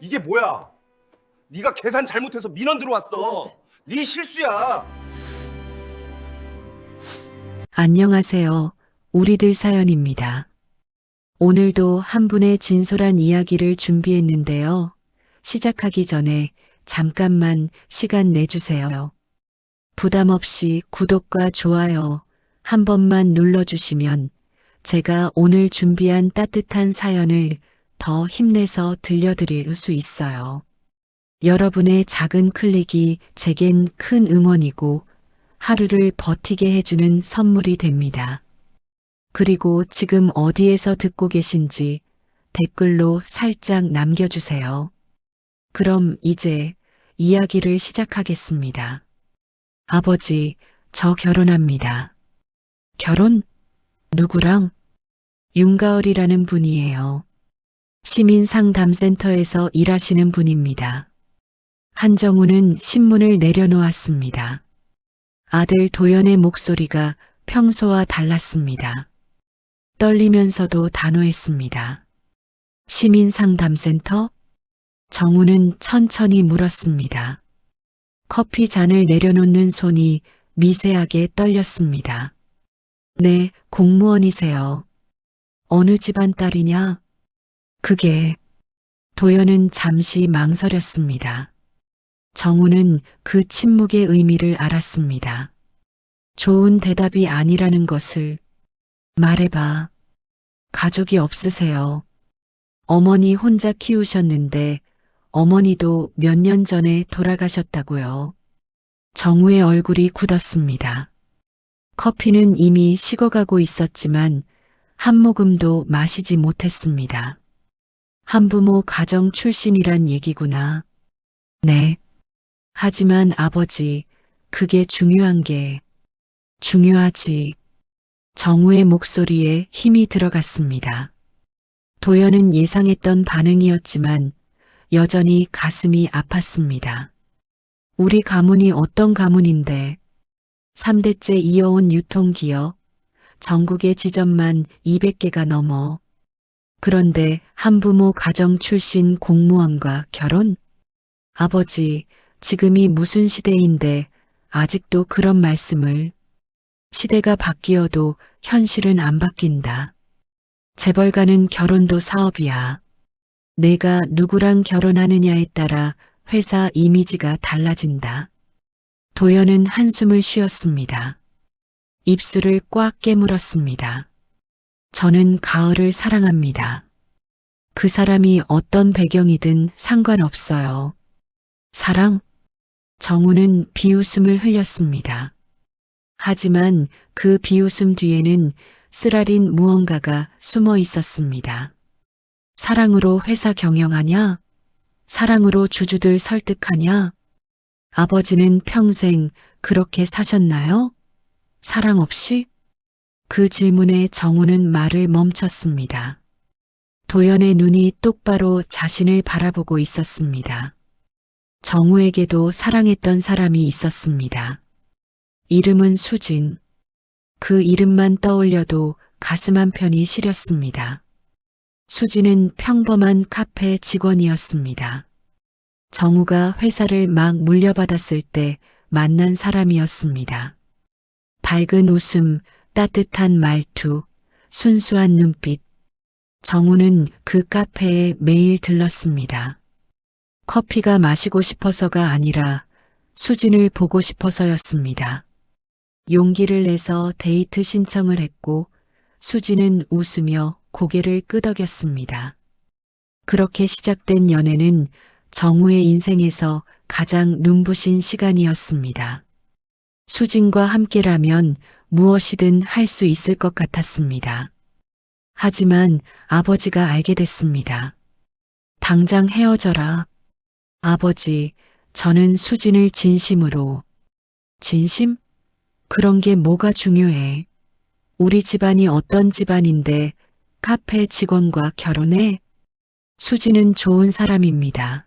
이게 뭐야? 네가 계산 잘못해서 민원 들어왔어. 네 실수야. 안녕하세요. 우리들 사연입니다. 오늘도 한 분의 진솔한 이야기를 준비했는데요. 시작하기 전에 잠깐만 시간 내주세요. 부담 없이 구독과 좋아요 한 번만 눌러주시면 제가 오늘 준비한 따뜻한 사연을 더 힘내서 들려드릴 수 있어요. 여러분의 작은 클릭이 제겐 큰 응원이고 하루를 버티게 해주는 선물이 됩니다. 그리고 지금 어디에서 듣고 계신지 댓글로 살짝 남겨주세요. 그럼 이제 이야기를 시작하겠습니다. 아버지, 저 결혼합니다. 결혼? 누구랑? 윤가을이라는 분이에요. 시민상담센터에서 일하시는 분입니다. 한정우는 신문을 내려놓았습니다. 아들 도연의 목소리가 평소와 달랐습니다. 떨리면서도 단호했습니다. 시민상담센터? 정우는 천천히 물었습니다. 커피 잔을 내려놓는 손이 미세하게 떨렸습니다. 네, 공무원이세요. 어느 집안 딸이냐? 그게... 도연은 잠시 망설였습니다. 정우는 그 침묵의 의미를 알았습니다. 좋은 대답이 아니라는 것을 말해봐. 가족이 없으세요. 어머니 혼자 키우셨는데 어머니도 몇 년 전에 돌아가셨다고요. 정우의 얼굴이 굳었습니다. 커피는 이미 식어가고 있었지만 한 모금도 마시지 못했습니다. 한부모 가정 출신이란 얘기구나. 네. 하지만 아버지, 그게 중요하지. 정우의 목소리에 힘이 들어갔습니다. 도연은 예상했던 반응이었지만 여전히 가슴이 아팠습니다. 우리 가문이 어떤 가문인데 3대째 이어온 유통기업, 전국의 지점만 200개가 넘어. 그런데 한부모 가정 출신 공무원과 결혼? 아버지, 지금이 무슨 시대인데 아직도 그런 말씀을. 시대가 바뀌어도 현실은 안 바뀐다. 재벌가는 결혼도 사업이야. 내가 누구랑 결혼하느냐에 따라 회사 이미지가 달라진다. 도연은 한숨을 쉬었습니다. 입술을 꽉 깨물었습니다. 저는 가을을 사랑합니다. 그 사람이 어떤 배경이든 상관없어요. 사랑? 정우는 비웃음을 흘렸습니다. 하지만 그 비웃음 뒤에는 쓰라린 무언가가 숨어 있었습니다. 사랑으로 회사 경영하냐? 사랑으로 주주들 설득하냐? 아버지는 평생 그렇게 사셨나요? 사랑 없이? 그 질문에 정우는 말을 멈췄습니다. 도연의 눈이 똑바로 자신을 바라보고 있었습니다. 정우에게도 사랑했던 사람이 있었습니다. 이름은 수진. 그 이름만 떠올려도 가슴 한편이 시렸습니다. 수진은 평범한 카페 직원이었습니다. 정우가 회사를 막 물려받았을 때 만난 사람이었습니다. 밝은 웃음, 따뜻한 말투, 순수한 눈빛. 정우는 그 카페에 매일 들렀습니다. 커피가 마시고 싶어서가 아니라 수진을 보고 싶어서였습니다. 용기를 내서 데이트 신청을 했고 수진은 웃으며 고개를 끄덕였습니다. 그렇게 시작된 연애는 정우의 인생에서 가장 눈부신 시간이었습니다. 수진과 함께라면 무엇이든 할 수 있을 것 같았습니다. 하지만 아버지가 알게 됐습니다. 당장 헤어져라. 아버지, 저는 수진을 진심으로. 진심? 그런 게 뭐가 중요해? 우리 집안이 어떤 집안인데 카페 직원과 결혼해? 수진은 좋은 사람입니다.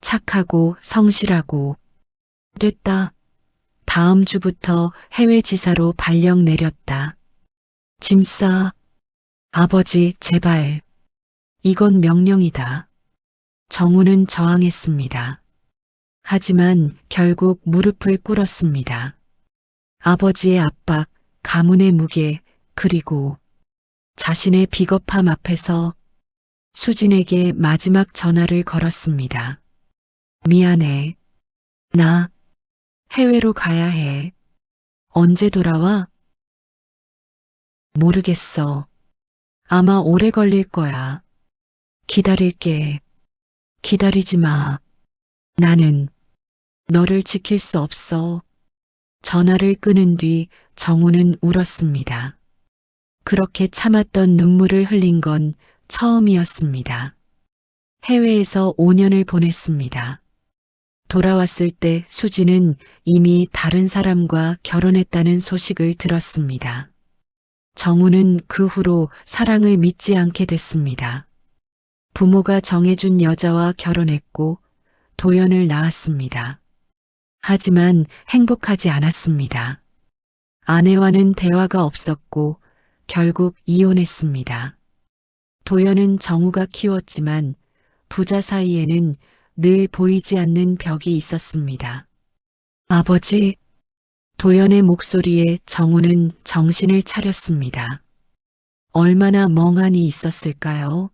착하고 성실하고. 됐다. 다음 주부터 해외 지사로 발령 내렸다. 짐 싸. 아버지, 제발. 이건 명령이다. 정우는 저항했습니다. 하지만 결국 무릎을 꿇었습니다. 아버지의 압박, 가문의 무게, 그리고 자신의 비겁함 앞에서 수진에게 마지막 전화를 걸었습니다. 미안해. 나 해외로 가야 해. 언제 돌아와? 모르겠어. 아마 오래 걸릴 거야. 기다릴게. 기다리지 마. 나는 너를 지킬 수 없어. 전화를 끊은 뒤 정우는 울었습니다. 그렇게 참았던 눈물을 흘린 건 처음이었습니다. 해외에서 5년을 보냈습니다. 돌아왔을 때 수지는 이미 다른 사람과 결혼했다는 소식을 들었습니다. 정우는 그 후로 사랑을 믿지 않게 됐습니다. 부모가 정해준 여자와 결혼했고 도연을 낳았습니다. 하지만 행복하지 않았습니다. 아내와는 대화가 없었고 결국 이혼했습니다. 도연은 정우가 키웠지만 부자 사이에는 늘 보이지 않는 벽이 있었습니다. 아버지, 도연의 목소리에 정우는 정신을 차렸습니다. 얼마나 멍하니 있었을까요?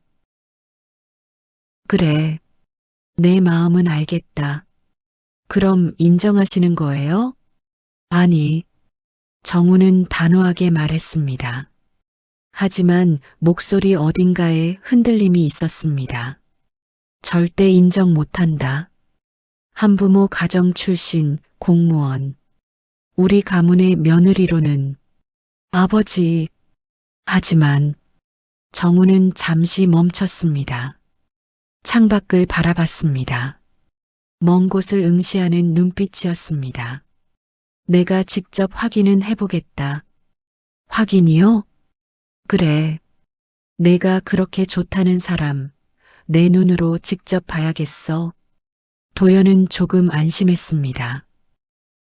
그래, 내 마음은 알겠다. 그럼 인정하시는 거예요? 아니, 정우는 단호하게 말했습니다. 하지만 목소리 어딘가에 흔들림이 있었습니다. 절대 인정 못한다. 한부모 가정 출신 공무원. 우리 가문의 며느리로는 아버지. 하지만 정우는 잠시 멈췄습니다. 창밖을 바라봤습니다. 먼 곳을 응시하는 눈빛이었습니다. 내가 직접 확인은 해보겠다. 확인이요? 그래. 내가 그렇게 좋다는 사람, 내 눈으로 직접 봐야겠어. 도연은 조금 안심했습니다.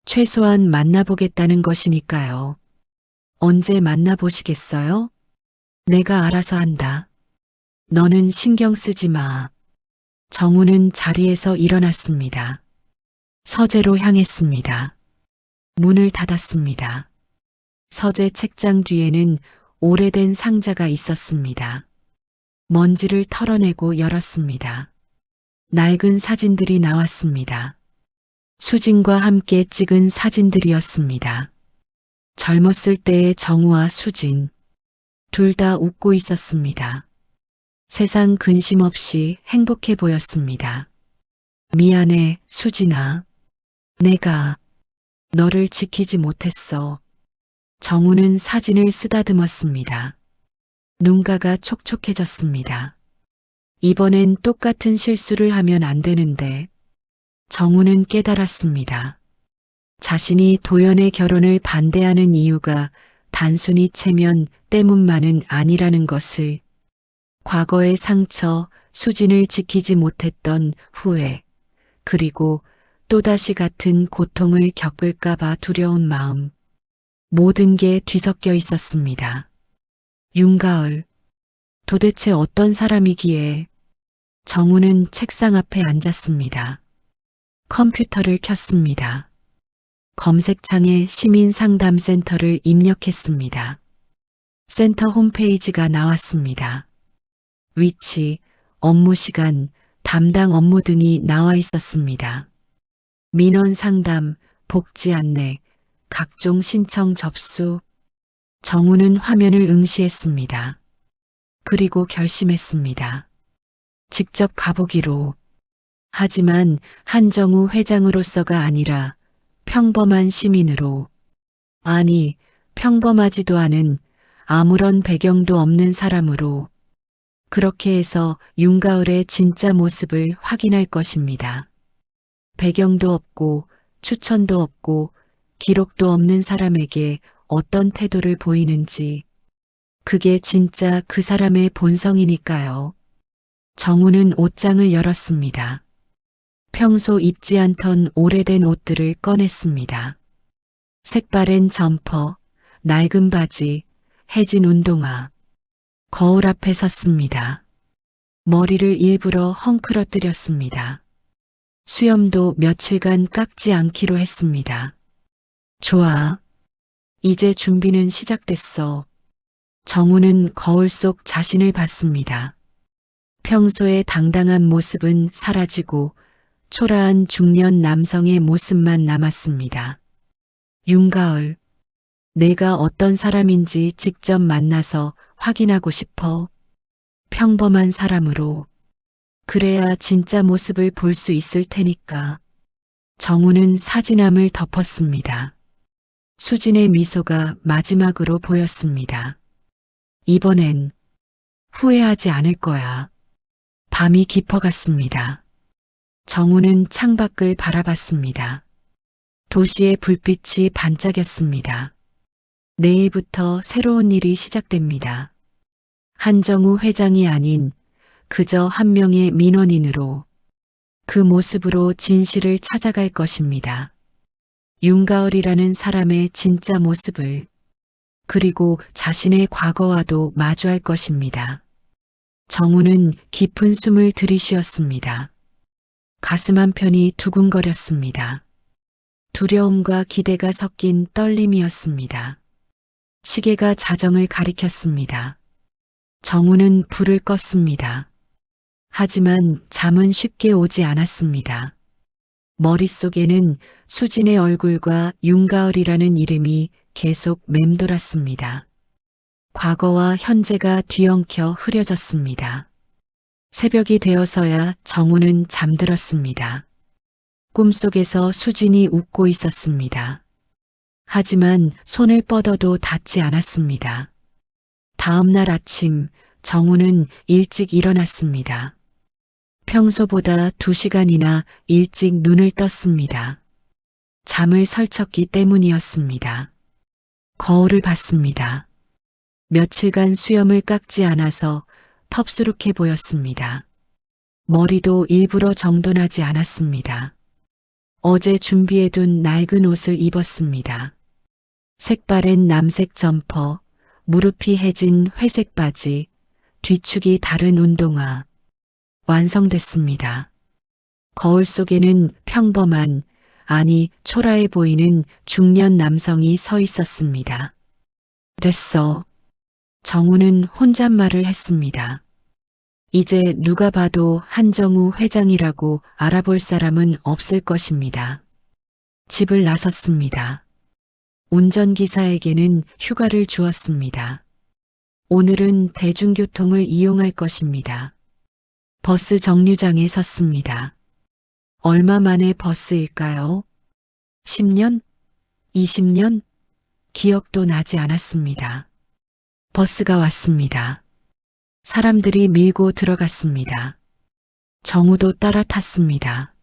최소한 만나보겠다는 것이니까요. 언제 만나보시겠어요? 내가 알아서 한다. 너는 신경 쓰지 마. 정우는 자리에서 일어났습니다. 서재로 향했습니다. 문을 닫았습니다. 서재 책장 뒤에는 오래된 상자가 있었습니다. 먼지를 털어내고 열었습니다. 낡은 사진들이 나왔습니다. 수진과 함께 찍은 사진들이었습니다. 젊었을 때의 정우와 수진, 둘 다 웃고 있었습니다. 세상 근심 없이 행복해 보였습니다. 미안해, 수진아. 내가 너를 지키지 못했어. 정우는 사진을 쓰다듬었습니다. 눈가가 촉촉해졌습니다. 이번엔 똑같은 실수를 하면 안 되는데 정우는 깨달았습니다. 자신이 도연의 결혼을 반대하는 이유가 단순히 체면 때문만은 아니라는 것을, 과거의 상처, 수진을 지키지 못했던 후회, 그리고 또다시 같은 고통을 겪을까봐 두려운 마음, 모든 게 뒤섞여 있었습니다. 윤가을, 도대체 어떤 사람이기에? 정우는 책상 앞에 앉았습니다. 컴퓨터를 켰습니다. 검색창에 시민상담센터를 입력했습니다. 센터 홈페이지가 나왔습니다. 위치, 업무 시간, 담당 업무 등이 나와 있었습니다. 민원 상담, 복지 안내, 각종 신청 접수. 정우는 화면을 응시했습니다. 그리고 결심했습니다. 직접 가보기로. 하지만 한정우 회장으로서가 아니라 평범한 시민으로. 아니, 평범하지도 않은 아무런 배경도 없는 사람으로. 그렇게 해서 윤가을의 진짜 모습을 확인할 것입니다. 배경도 없고 추천도 없고 기록도 없는 사람에게 어떤 태도를 보이는지, 그게 진짜 그 사람의 본성이니까요. 정우는 옷장을 열었습니다. 평소 입지 않던 오래된 옷들을 꺼냈습니다. 색바랜 점퍼, 낡은 바지, 해진 운동화. 거울 앞에 섰습니다. 머리를 일부러 헝클어뜨렸습니다. 수염도 며칠간 깎지 않기로 했습니다. 좋아. 이제 준비는 시작됐어. 정우는 거울 속 자신을 봤습니다. 평소의 당당한 모습은 사라지고 초라한 중년 남성의 모습만 남았습니다. 윤가을, 내가 어떤 사람인지 직접 만나서 확인하고 싶어. 평범한 사람으로. 그래야 진짜 모습을 볼 수 있을 테니까. 정우는 사진함을 덮었습니다. 수진의 미소가 마지막으로 보였습니다. 이번엔 후회하지 않을 거야. 밤이 깊어갔습니다. 정우는 창밖을 바라봤습니다. 도시의 불빛이 반짝였습니다. 내일부터 새로운 일이 시작됩니다. 한정우 회장이 아닌 그저 한 명의 민원인으로, 그 모습으로 진실을 찾아갈 것입니다. 윤가을이라는 사람의 진짜 모습을, 그리고 자신의 과거와도 마주할 것입니다. 정우는 깊은 숨을 들이쉬었습니다. 가슴 한편이 두근거렸습니다. 두려움과 기대가 섞인 떨림이었습니다. 시계가 자정을 가리켰습니다. 정우는 불을 껐습니다. 하지만 잠은 쉽게 오지 않았습니다. 머릿속에는 수진의 얼굴과 윤가을이라는 이름이 계속 맴돌았습니다. 과거와 현재가 뒤엉켜 흐려졌습니다. 새벽이 되어서야 정우는 잠들었습니다. 꿈속에서 수진이 웃고 있었습니다. 하지만 손을 뻗어도 닿지 않았습니다. 다음 날 아침 정우는 일찍 일어났습니다. 평소보다 2시간이나 일찍 눈을 떴습니다. 잠을 설쳤기 때문이었습니다. 거울을 봤습니다. 며칠간 수염을 깎지 않아서 텁수룩해 보였습니다. 머리도 일부러 정돈하지 않았습니다. 어제 준비해둔 낡은 옷을 입었습니다. 색바랜 남색 점퍼, 무릎이 해진 회색 바지, 뒤축이 다른 운동화. 완성됐습니다. 거울 속에는 평범한, 아니 초라해 보이는 중년 남성이 서 있었습니다. 됐어. 정우는 혼잣말을 했습니다. 이제 누가 봐도 한정우 회장이라고 알아볼 사람은 없을 것입니다. 집을 나섰습니다. 운전기사에게는 휴가를 주었습니다. 오늘은 대중교통을 이용할 것입니다. 버스 정류장에 섰습니다. 얼마 만에 버스일까요? 10년? 20년? 기억도 나지 않았습니다. 버스가 왔습니다. 사람들이 밀고 들어갔습니다. 정우도 따라 탔습니다.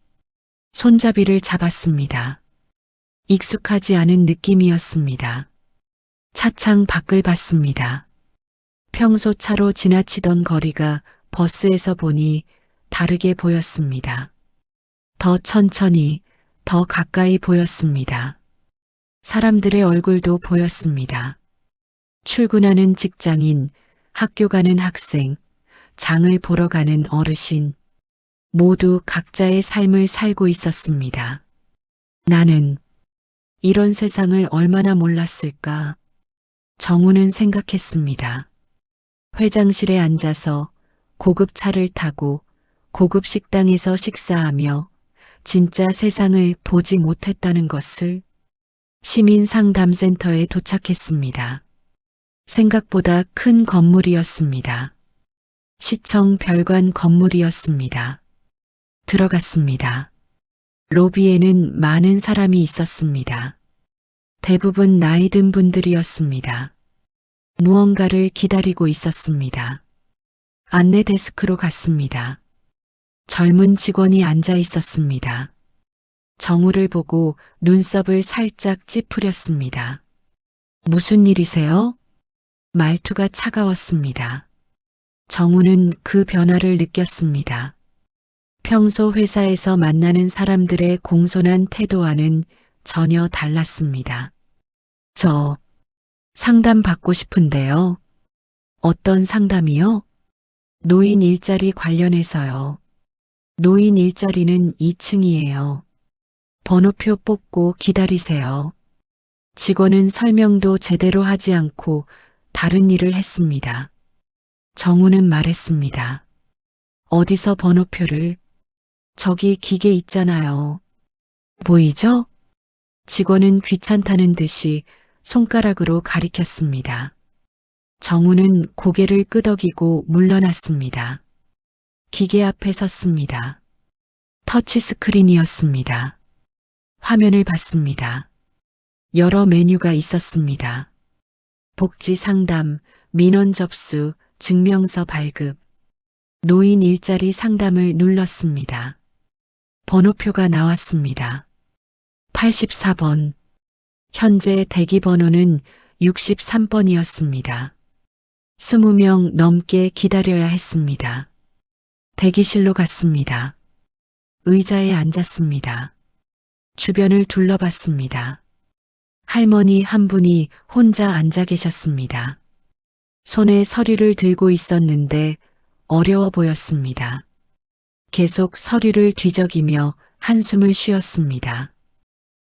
손잡이를 잡았습니다. 익숙하지 않은 느낌이었습니다. 차창 밖을 봤습니다. 평소 차로 지나치던 거리가 버스에서 보니 다르게 보였습니다. 더 천천히, 더 가까이 보였습니다. 사람들의 얼굴도 보였습니다. 출근하는 직장인, 학교 가는 학생, 장을 보러 가는 어르신, 모두 각자의 삶을 살고 있었습니다. 나는 이런 세상을 얼마나 몰랐을까? 정우는 생각했습니다. 회장실에 앉아서 고급 차를 타고 고급 식당에서 식사하며 진짜 세상을 보지 못했다는 것을. 시민상담센터에 도착했습니다. 생각보다 큰 건물이었습니다. 시청 별관 건물이었습니다. 들어갔습니다. 로비에는 많은 사람이 있었습니다. 대부분 나이 든 분들이었습니다. 무언가를 기다리고 있었습니다. 안내 데스크로 갔습니다. 젊은 직원이 앉아 있었습니다. 정우를 보고 눈썹을 살짝 찌푸렸습니다. 무슨 일이세요? 말투가 차가웠습니다. 정우는 그 변화를 느꼈습니다. 평소 회사에서 만나는 사람들의 공손한 태도와는 전혀 달랐습니다. 저 상담 받고 싶은데요. 어떤 상담이요? 노인 일자리 관련해서요. 노인 일자리는 2층이에요. 번호표 뽑고 기다리세요. 직원은 설명도 제대로 하지 않고 다른 일을 했습니다. 정우는 말했습니다. 어디서 번호표를? 저기 기계 있잖아요. 보이죠? 직원은 귀찮다는 듯이 손가락으로 가리켰습니다. 정우는 고개를 끄덕이고 물러났습니다. 기계 앞에 섰습니다. 터치 스크린이었습니다. 화면을 봤습니다. 여러 메뉴가 있었습니다. 복지 상담, 민원 접수, 증명서 발급. 노인 일자리 상담을 눌렀습니다. 번호표가 나왔습니다. 84번. 현재 대기 번호는 63번이었습니다. 20명 넘게 기다려야 했습니다. 대기실로 갔습니다. 의자에 앉았습니다. 주변을 둘러봤습니다. 할머니 한 분이 혼자 앉아 계셨습니다. 손에 서류를 들고 있었는데 어려워 보였습니다. 계속 서류를 뒤적이며 한숨을 쉬었습니다.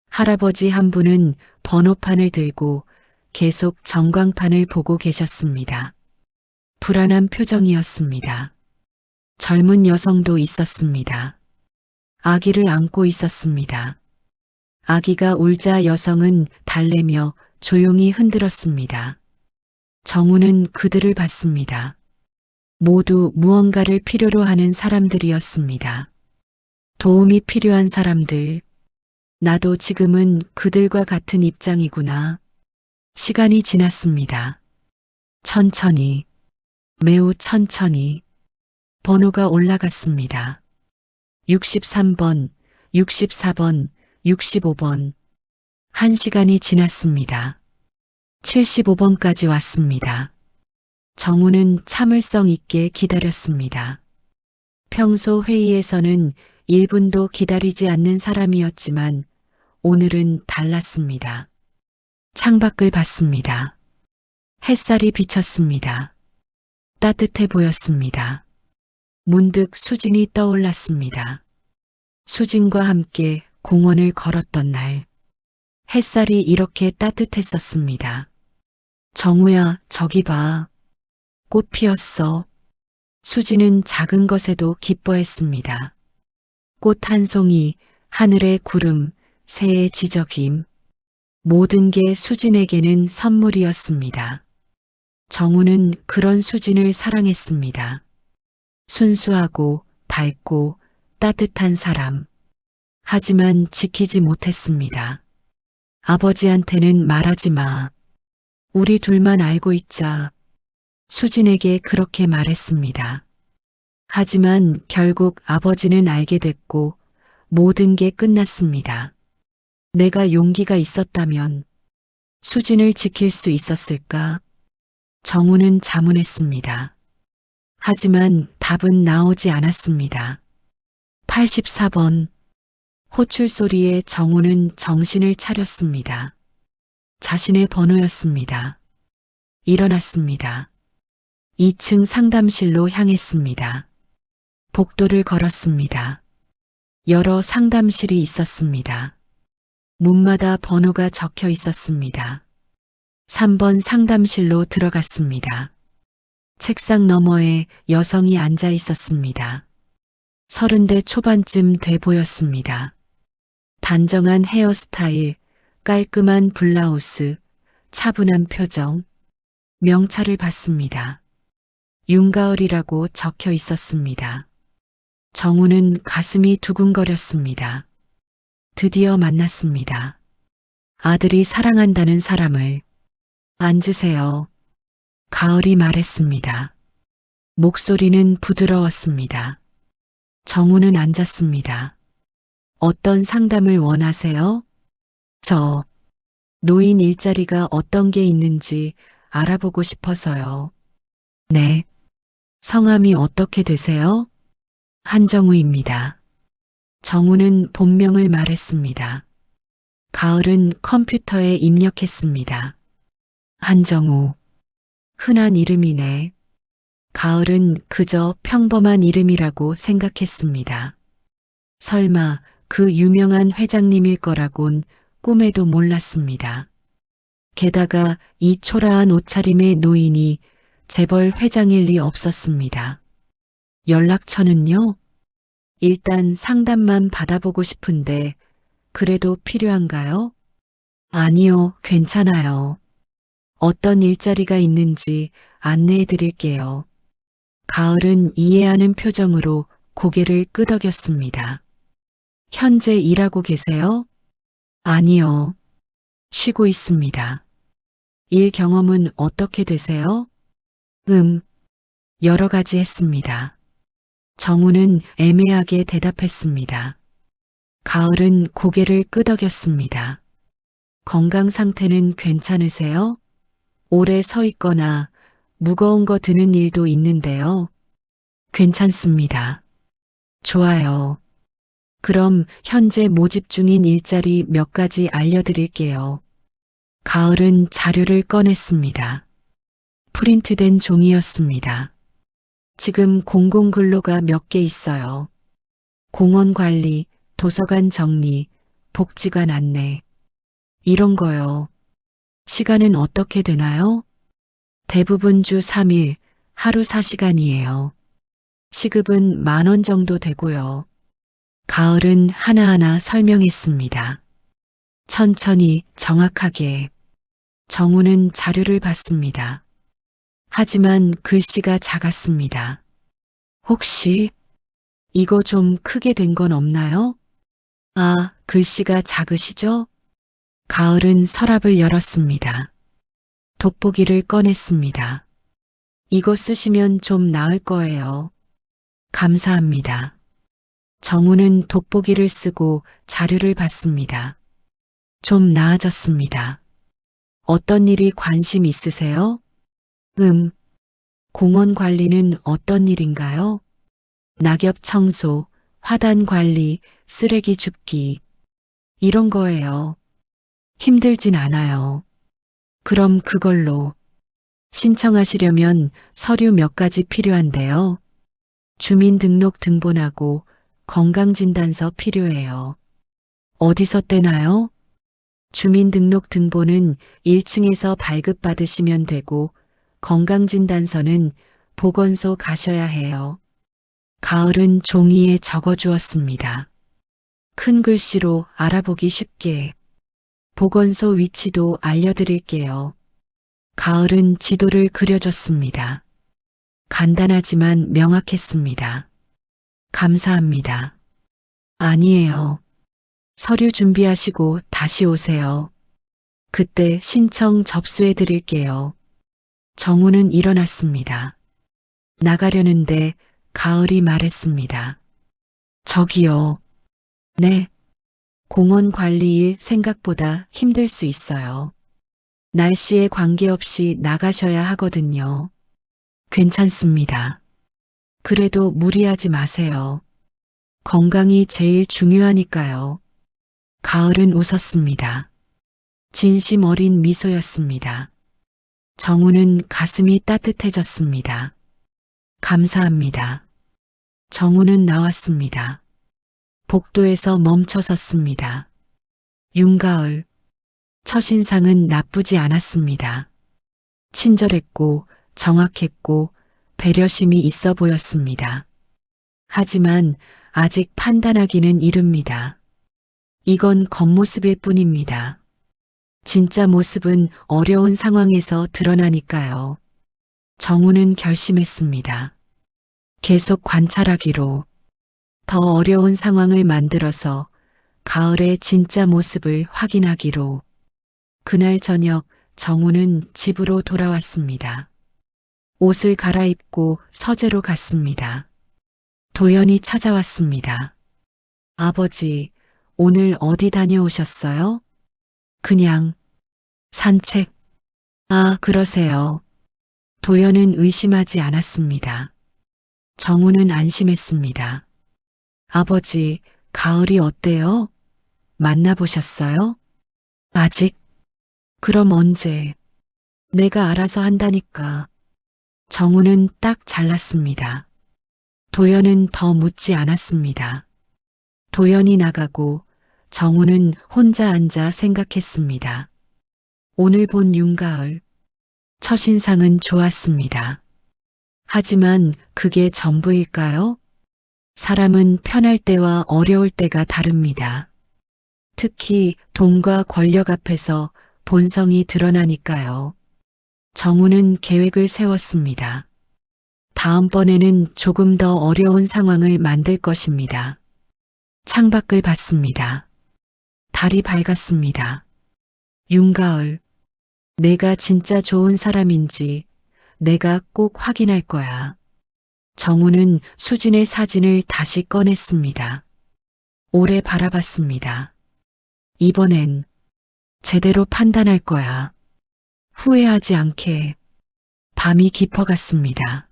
할아버지 한 분은 번호판을 들고 계속 전광판을 보고 계셨습니다. 불안한 표정이었습니다. 젊은 여성도 있었습니다. 아기를 안고 있었습니다. 아기가 울자 여성은 달래며 조용히 흔들었습니다. 정우는 그들을 봤습니다. 모두 무언가를 필요로 하는 사람들이었습니다. 도움이 필요한 사람들. 나도 지금은 그들과 같은 입장이구나. 시간이 지났습니다. 천천히, 매우 천천히 번호가 올라갔습니다. 63번, 64번, 65번. 1시간이 지났습니다. 75번까지 왔습니다. 정우는 참을성 있게 기다렸습니다. 평소 회의에서는 1분도 기다리지 않는 사람이었지만 오늘은 달랐습니다. 창밖을 봤습니다. 햇살이 비쳤습니다. 따뜻해 보였습니다. 문득 수진이 떠올랐습니다. 수진과 함께 공원을 걸었던 날, 햇살이 이렇게 따뜻했었습니다. 정우야, 저기 봐. 꽃 피었어. 수진은 작은 것에도 기뻐했습니다. 꽃 한 송이, 하늘의 구름, 새의 지저귀임. 모든 게 수진에게는 선물이었습니다. 정우는 그런 수진을 사랑했습니다. 순수하고 밝고 따뜻한 사람. 하지만 지키지 못했습니다. 아버지한테는 말하지 마. 우리 둘만 알고 있자. 수진에게 그렇게 말했습니다. 하지만 결국 아버지는 알게 됐고 모든 게 끝났습니다. 내가 용기가 있었다면 수진을 지킬 수 있었을까? 정우는 자문했습니다. 하지만 답은 나오지 않았습니다. 84번. 호출 소리에 정우는 정신을 차렸습니다. 자신의 번호였습니다. 일어났습니다. 2층 상담실로 향했습니다. 복도를 걸었습니다. 여러 상담실이 있었습니다. 문마다 번호가 적혀 있었습니다. 3번 상담실로 들어갔습니다. 책상 너머에 여성이 앉아 있었습니다. 30대 초반쯤 돼 보였습니다. 단정한 헤어스타일, 깔끔한 블라우스, 차분한 표정. 명찰을 받습니다. 윤가을이라고 적혀 있었습니다. 정우는 가슴이 두근거렸습니다. 드디어 만났습니다. 아들이 사랑한다는 사람을. 앉으세요. 가을이 말했습니다. 목소리는 부드러웠습니다. 정우는 앉았습니다. 어떤 상담을 원하세요? 저 노인 일자리가 어떤 게 있는지 알아보고 싶어서요. 네. 성함이 어떻게 되세요? 한정우입니다. 정우는 본명을 말했습니다. 가을은 컴퓨터에 입력했습니다. 한정우. 흔한 이름이네. 가을은 그저 평범한 이름이라고 생각했습니다. 설마 그 유명한 회장님일 거라곤 꿈에도 몰랐습니다. 게다가 이 초라한 옷차림의 노인이 재벌 회장일 리 없었습니다. 연락처는요? 일단 상담만 받아보고 싶은데 그래도 필요한가요? 아니요, 괜찮아요. 어떤 일자리가 있는지 안내해 드릴게요. 가을은 이해하는 표정으로 고개를 끄덕였습니다. 현재 일하고 계세요? 아니요. 쉬고 있습니다. 일 경험은 어떻게 되세요? 여러 가지 했습니다. 정우는 애매하게 대답했습니다. 가을은 고개를 끄덕였습니다. 건강 상태는 괜찮으세요? 오래 서 있거나 무거운 거 드는 일도 있는데요. 괜찮습니다. 좋아요. 그럼 현재 모집 중인 일자리 몇 가지 알려드릴게요. 가을은 자료를 꺼냈습니다. 프린트된 종이였습니다. 지금 공공근로가 몇 개 있어요. 공원 관리, 도서관 정리, 복지관 안내. 이런 거요. 시간은 어떻게 되나요? 대부분 주 3일, 하루 4시간이에요. 시급은 10,000원 정도 되고요. 가을은 하나하나 설명했습니다. 천천히, 정확하게. 정우는 자료를 봤습니다. 하지만 글씨가 작았습니다. 혹시 이거 좀 크게 된 건 없나요? 아, 글씨가 작으시죠? 가을은 서랍을 열었습니다. 돋보기를 꺼냈습니다. 이거 쓰시면 좀 나을 거예요. 감사합니다. 정우는 돋보기를 쓰고 자료를 봤습니다. 좀 나아졌습니다. 어떤 일이 관심 있으세요? 공원 관리는 어떤 일인가요? 낙엽 청소, 화단 관리, 쓰레기 줍기. 이런 거예요. 힘들진 않아요. 그럼 그걸로 신청하시려면 서류 몇 가지 필요한데요. 주민등록 등본하고 건강진단서 필요해요. 어디서 떼나요? 주민등록 등본은 1층에서 발급받으시면 되고 건강진단서는 보건소 가셔야 해요. 가을은 종이에 적어주었습니다. 큰 글씨로 알아보기 쉽게. 보건소 위치도 알려드릴게요. 가을은 지도를 그려줬습니다. 간단하지만 명확했습니다. 감사합니다. 아니에요. 서류 준비하시고 다시 오세요. 그때 신청 접수해 드릴게요. 정우는 일어났습니다. 나가려는데 가을이 말했습니다. 저기요. 네. 공원 관리 일 생각보다 힘들 수 있어요. 날씨에 관계없이 나가셔야 하거든요. 괜찮습니다. 그래도 무리하지 마세요. 건강이 제일 중요하니까요. 가을은 웃었습니다. 진심 어린 미소였습니다. 정우는 가슴이 따뜻해졌습니다. 감사합니다. 정우는 나왔습니다. 복도에서 멈춰 섰습니다. 윤가을. 첫인상은 나쁘지 않았습니다. 친절했고 정확했고 배려심이 있어 보였습니다. 하지만 아직 판단하기는 이릅니다. 이건 겉모습일 뿐입니다. 진짜 모습은 어려운 상황에서 드러나니까요. 정우는 결심했습니다. 계속 관찰하기로. 더 어려운 상황을 만들어서 가을의 진짜 모습을 확인하기로. 그날 저녁 정우는 집으로 돌아왔습니다. 옷을 갈아입고 서재로 갔습니다. 도연이 찾아왔습니다. 아버지, 오늘 어디 다녀오셨어요? 그냥 산책. 아, 그러세요. 도연은 의심하지 않았습니다. 정우는 안심했습니다. 아버지, 가을이 어때요? 만나보셨어요? 아직? 그럼 언제? 내가 알아서 한다니까. 정우는 딱 잘랐습니다. 도연은 더 묻지 않았습니다. 도연이 나가고 정우는 혼자 앉아 생각했습니다. 오늘 본 윤가을, 첫인상은 좋았습니다. 하지만 그게 전부일까요? 사람은 편할 때와 어려울 때가 다릅니다. 특히 돈과 권력 앞에서 본성이 드러나니까요. 정우는 계획을 세웠습니다. 다음번에는 조금 더 어려운 상황을 만들 것입니다. 창밖을 봤습니다. 달이 밝았습니다. 윤가을, 내가 진짜 좋은 사람인지 내가 꼭 확인할 거야. 정우는 수진의 사진을 다시 꺼냈습니다. 오래 바라봤습니다. 이번엔 제대로 판단할 거야. 후회하지 않게. 밤이 깊어갔습니다.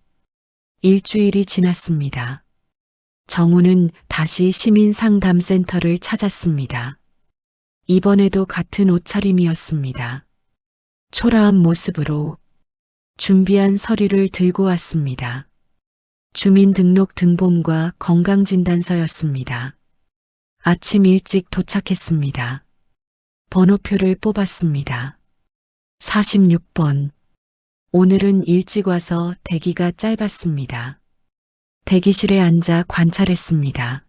일주일이 지났습니다. 정우는 다시 시민상담센터를 찾았습니다. 이번에도 같은 옷차림이었습니다. 초라한 모습으로 준비한 서류를 들고 왔습니다. 주민등록 등본과 건강진단서였습니다. 아침 일찍 도착했습니다. 번호표를 뽑았습니다. 46번. 오늘은 일찍 와서 대기가 짧았습니다. 대기실에 앉아 관찰했습니다.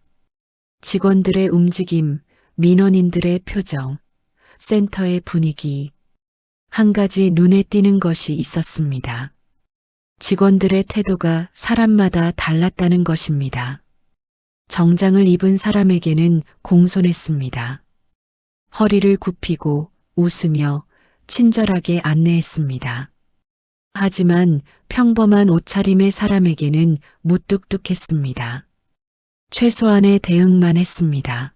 직원들의 움직임, 민원인들의 표정, 센터의 분위기. 한 가지 눈에 띄는 것이 있었습니다. 직원들의 태도가 사람마다 달랐다는 것입니다. 정장을 입은 사람에게는 공손했습니다. 허리를 굽히고 웃으며 친절하게 안내했습니다. 하지만 평범한 옷차림의 사람에게는 무뚝뚝했습니다. 최소한의 대응만 했습니다.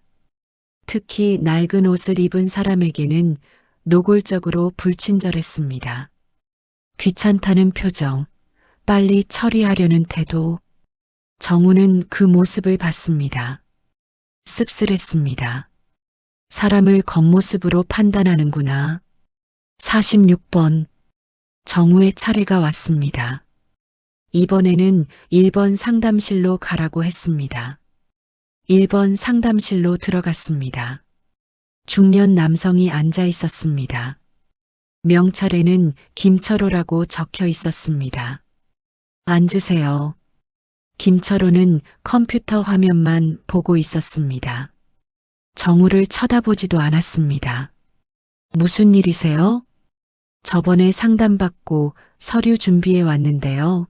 특히 낡은 옷을 입은 사람에게는 노골적으로 불친절했습니다. 귀찮다는 표정, 빨리 처리하려는 태도. 정우는 그 모습을 봤습니다. 씁쓸했습니다. 사람을 겉모습으로 판단하는구나. 46번. 정우의 차례가 왔습니다. 이번에는 1번 상담실로 가라고 했습니다. 1번 상담실로 들어갔습니다. 중년 남성이 앉아 있었습니다. 명찰에는 김철호라고 적혀 있었습니다. 앉으세요. 김철호는 컴퓨터 화면만 보고 있었습니다. 정우를 쳐다보지도 않았습니다. 무슨 일이세요? 저번에 상담받고 서류 준비해 왔는데요.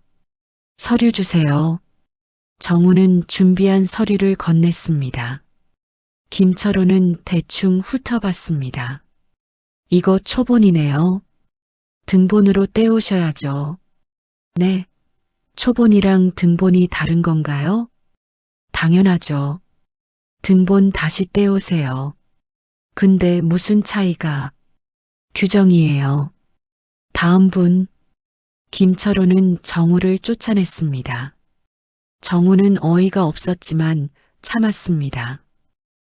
서류 주세요. 정우는 준비한 서류를 건넸습니다. 김철호는 대충 훑어봤습니다. 이거 초본이네요. 등본으로 떼오셔야죠. 네. 초본이랑 등본이 다른 건가요? 당연하죠. 등본 다시 떼오세요. 근데 무슨 차이가? 규정이에요. 다음 분. 김철호는 정우를 쫓아냈습니다. 정우는 어이가 없었지만 참았습니다.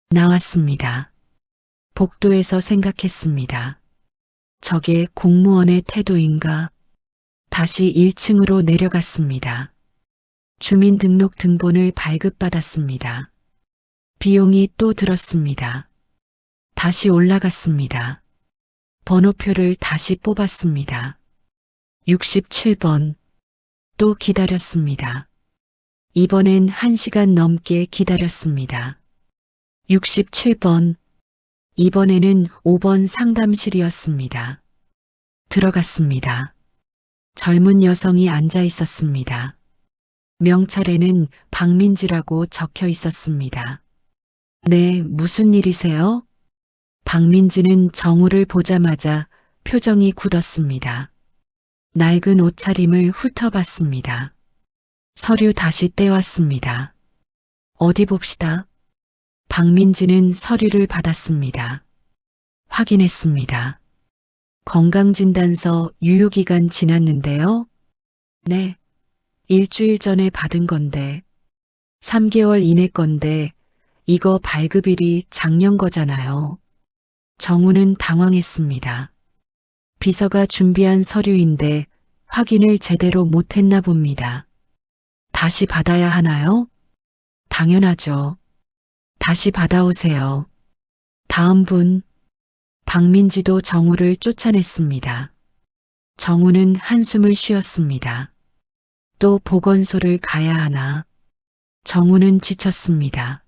나왔습니다. 복도에서 생각했습니다. 저게 공무원의 태도인가? 다시 1층으로 내려갔습니다. 주민등록 등본을 발급받았습니다. 비용이 또 들었습니다. 다시 올라갔습니다. 번호표를 다시 뽑았습니다. 67번. 또 기다렸습니다. 이번엔 1시간 넘게 기다렸습니다. 67번. 이번에는 5번 상담실이었습니다. 들어갔습니다. 젊은 여성이 앉아 있었습니다. 명찰에는 박민지라고 적혀 있었습니다. 네, 무슨 일이세요? 박민지는 정우를 보자마자 표정이 굳었습니다. 낡은 옷차림을 훑어봤습니다. 서류 다시 떼왔습니다. 어디 봅시다. 박민지는 서류를 받았습니다. 확인했습니다. 건강진단서 유효기간 지났는데요. 네. 일주일 전에 받은 건데, 3개월 이내 건데, 이거 발급일이 작년 거잖아요. 정우는 당황했습니다. 비서가 준비한 서류인데 확인을 제대로 못했나 봅니다. 다시 받아야 하나요? 당연하죠. 다시 받아오세요. 다음 분, 박민지도 정우를 쫓아냈습니다. 정우는 한숨을 쉬었습니다. 또 보건소를 가야 하나. 정우는 지쳤습니다.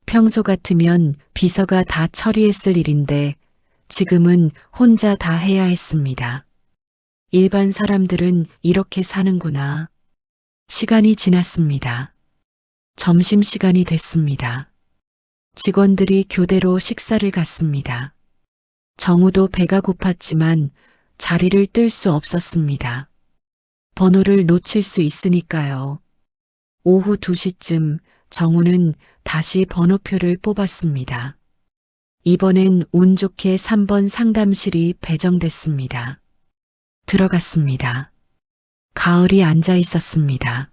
평소 같으면 비서가 다 처리했을 일인데 지금은 혼자 다 해야 했습니다. 일반 사람들은 이렇게 사는구나. 시간이 지났습니다. 점심시간이 됐습니다. 직원들이 교대로 식사를 갔습니다. 정우도 배가 고팠지만 자리를 뜰 수 없었습니다. 번호를 놓칠 수 있으니까요. 오후 2시쯤 정우는 다시 번호표를 뽑았습니다. 이번엔 운 좋게 3번 상담실이 배정됐습니다. 들어갔습니다. 가을이 앉아 있었습니다.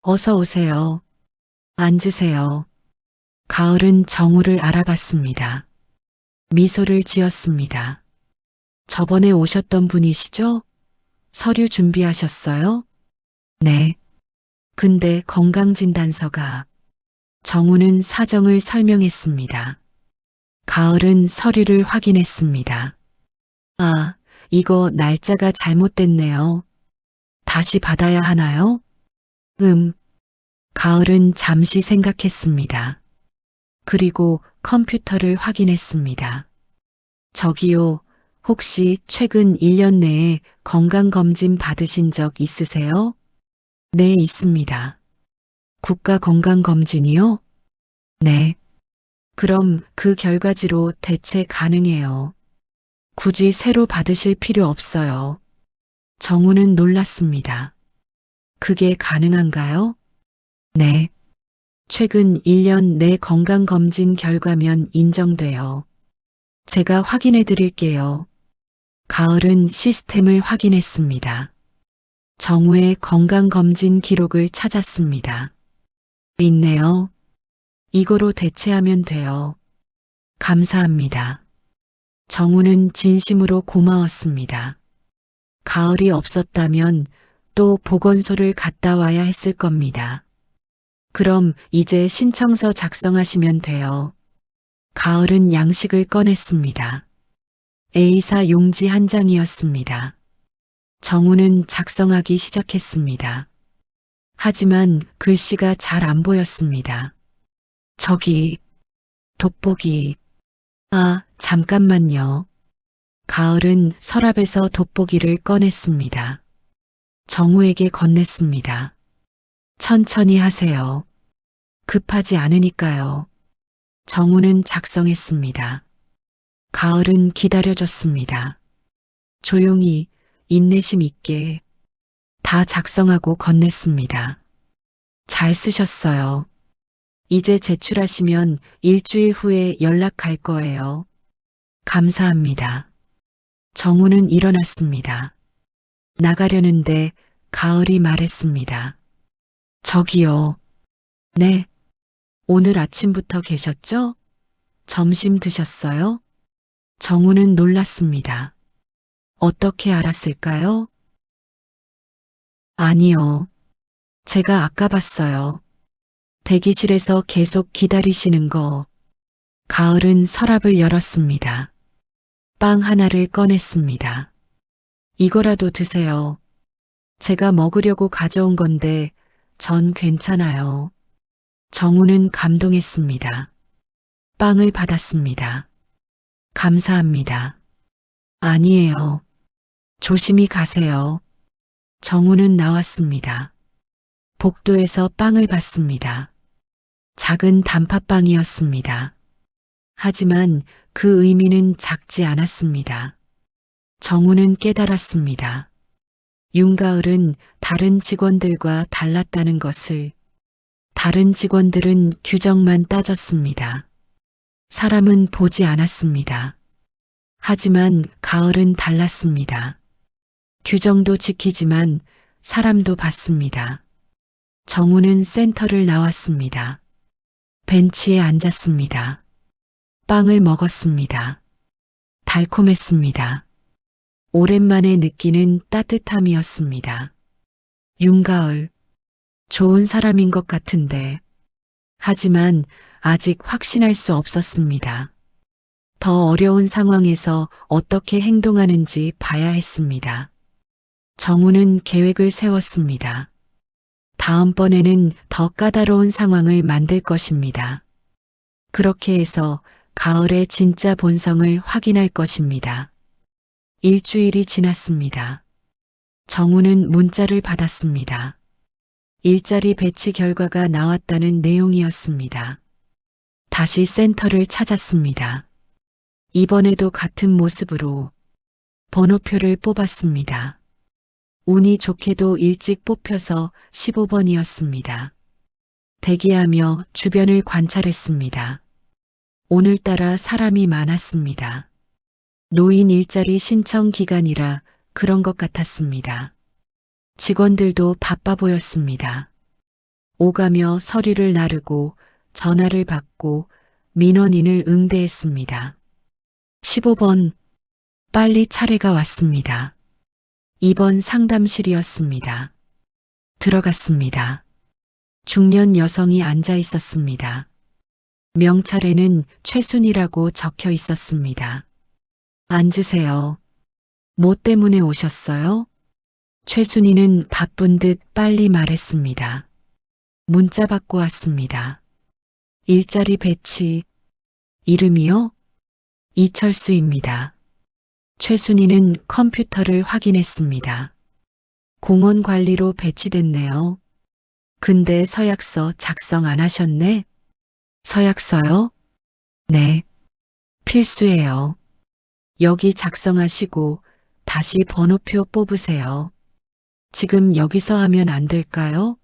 어서 오세요. 앉으세요. 가을은 정우를 알아봤습니다. 미소를 지었습니다. 저번에 오셨던 분이시죠? 서류 준비하셨어요? 네. 근데 건강진단서가. 정우는 사정을 설명했습니다. 가을은 서류를 확인했습니다. 아, 이거 날짜가 잘못됐네요. 다시 받아야 하나요? 가을은 잠시 생각했습니다. 그리고 컴퓨터를 확인했습니다. 저기요, 혹시 최근 1년 내에 건강검진 받으신 적 있으세요? 네, 있습니다. 국가건강검진이요? 네. 그럼 그 결과지로 대체 가능해요. 굳이 새로 받으실 필요 없어요. 정우는 놀랐습니다. 그게 가능한가요? 네. 최근 1년 내 건강검진 결과면 인정돼요. 제가 확인해 드릴게요. 가을은 시스템을 확인했습니다. 정우의 건강검진 기록을 찾았습니다. 있네요. 이거로 대체하면 돼요. 감사합니다. 정우는 진심으로 고마웠습니다. 가을이 없었다면 또 보건소를 갔다 와야 했을 겁니다. 그럼 이제 신청서 작성하시면 돼요. 가을은 양식을 꺼냈습니다. A사 용지 한 장이었습니다. 정우는 작성하기 시작했습니다. 하지만 글씨가 잘 안 보였습니다. 저기, 돋보기. 아, 잠깐만요. 가을은 서랍에서 돋보기를 꺼냈습니다. 정우에게 건넸습니다. 천천히 하세요. 급하지 않으니까요. 정우는 작성했습니다. 가을은 기다려줬습니다. 조용히, 인내심 있게 다 작성하고 건넸습니다. 잘 쓰셨어요. 이제 제출하시면 일주일 후에 연락할 거예요. 감사합니다. 정우는 일어났습니다. 나가려는데 가을이 말했습니다. 저기요. 네. 오늘 아침부터 계셨죠? 점심 드셨어요? 정우는 놀랐습니다. 어떻게 알았을까요? 아니요. 제가 아까 봤어요. 대기실에서 계속 기다리시는 거. 가을은 서랍을 열었습니다. 빵 하나를 꺼냈습니다. 이거라도 드세요. 제가 먹으려고 가져온 건데 전 괜찮아요. 정우는 감동했습니다. 빵을 받았습니다. 감사합니다. 아니에요. 조심히 가세요. 정우는 나왔습니다. 복도에서 빵을 받습니다. 작은 단팥빵이었습니다. 하지만 그 의미는 작지 않았습니다. 정우는 깨달았습니다. 윤가을은 다른 직원들과 달랐다는 것을. 다른 직원들은 규정만 따졌습니다. 사람은 보지 않았습니다. 하지만 가을은 달랐습니다. 규정도 지키지만 사람도 봤습니다. 정우는 센터를 나왔습니다. 벤치에 앉았습니다. 빵을 먹었습니다. 달콤했습니다. 오랜만에 느끼는 따뜻함이었습니다. 윤가을, 좋은 사람인 것 같은데. 하지만 아직 확신할 수 없었습니다. 더 어려운 상황에서 어떻게 행동하는지 봐야 했습니다. 정우는 계획을 세웠습니다. 다음번에는 더 까다로운 상황을 만들 것입니다. 그렇게 해서 가을의 진짜 본성을 확인할 것입니다. 일주일이 지났습니다. 정우는 문자를 받았습니다. 일자리 배치 결과가 나왔다는 내용이었습니다. 다시 센터를 찾았습니다. 이번에도 같은 모습으로 번호표를 뽑았습니다. 운이 좋게도 일찍 뽑혀서 15번이었습니다. 대기하며 주변을 관찰했습니다. 오늘따라 사람이 많았습니다. 노인 일자리 신청 기간이라 그런 것 같았습니다. 직원들도 바빠 보였습니다. 오가며 서류를 나르고 전화를 받고 민원인을 응대했습니다. 15번, 빨리 차례가 왔습니다. 2번 상담실이었습니다. 들어갔습니다. 중년 여성이 앉아 있었습니다. 명찰에는 최순이라고 적혀 있었습니다. 앉으세요. 뭐 때문에 오셨어요? 최순이는 바쁜 듯 빨리 말했습니다. 문자 받고 왔습니다. 일자리 배치. 이름이요? 이철수입니다. 최순이는 컴퓨터를 확인했습니다. 공원 관리로 배치됐네요. 근데 서약서 작성 안 하셨네? 서약서요? 네. 필수예요. 여기 작성하시고 다시 번호표 뽑으세요. 지금 여기서 하면 안 될까요?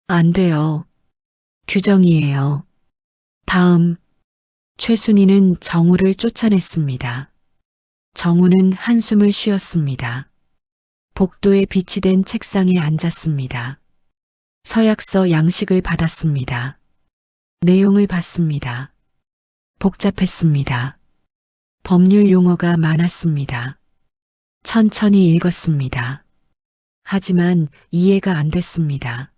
안 돼요. 규정이에요. 다음, 최순이는 정우를 쫓아냈습니다. 정우는 한숨을 쉬었습니다. 복도에 비치된 책상에 앉았습니다. 서약서 양식을 받았습니다. 내용을 봤습니다. 복잡했습니다. 법률 용어가 많았습니다. 천천히 읽었습니다. 하지만 이해가 안 됐습니다.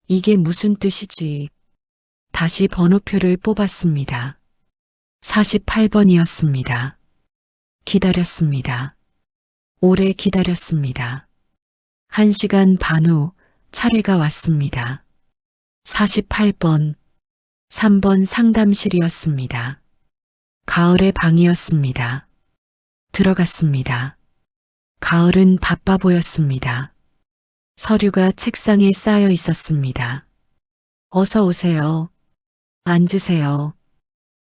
이게 무슨 뜻이지? 다시 번호표를 뽑았습니다. 48번이었습니다. 기다렸습니다. 오래 기다렸습니다. 1시간 반 후 차례가 왔습니다. 48번, 3번 상담실이었습니다. 가을의 방이었습니다. 들어갔습니다. 가을은 바빠 보였습니다. 서류가 책상에 쌓여 있었습니다. 어서 오세요. 앉으세요.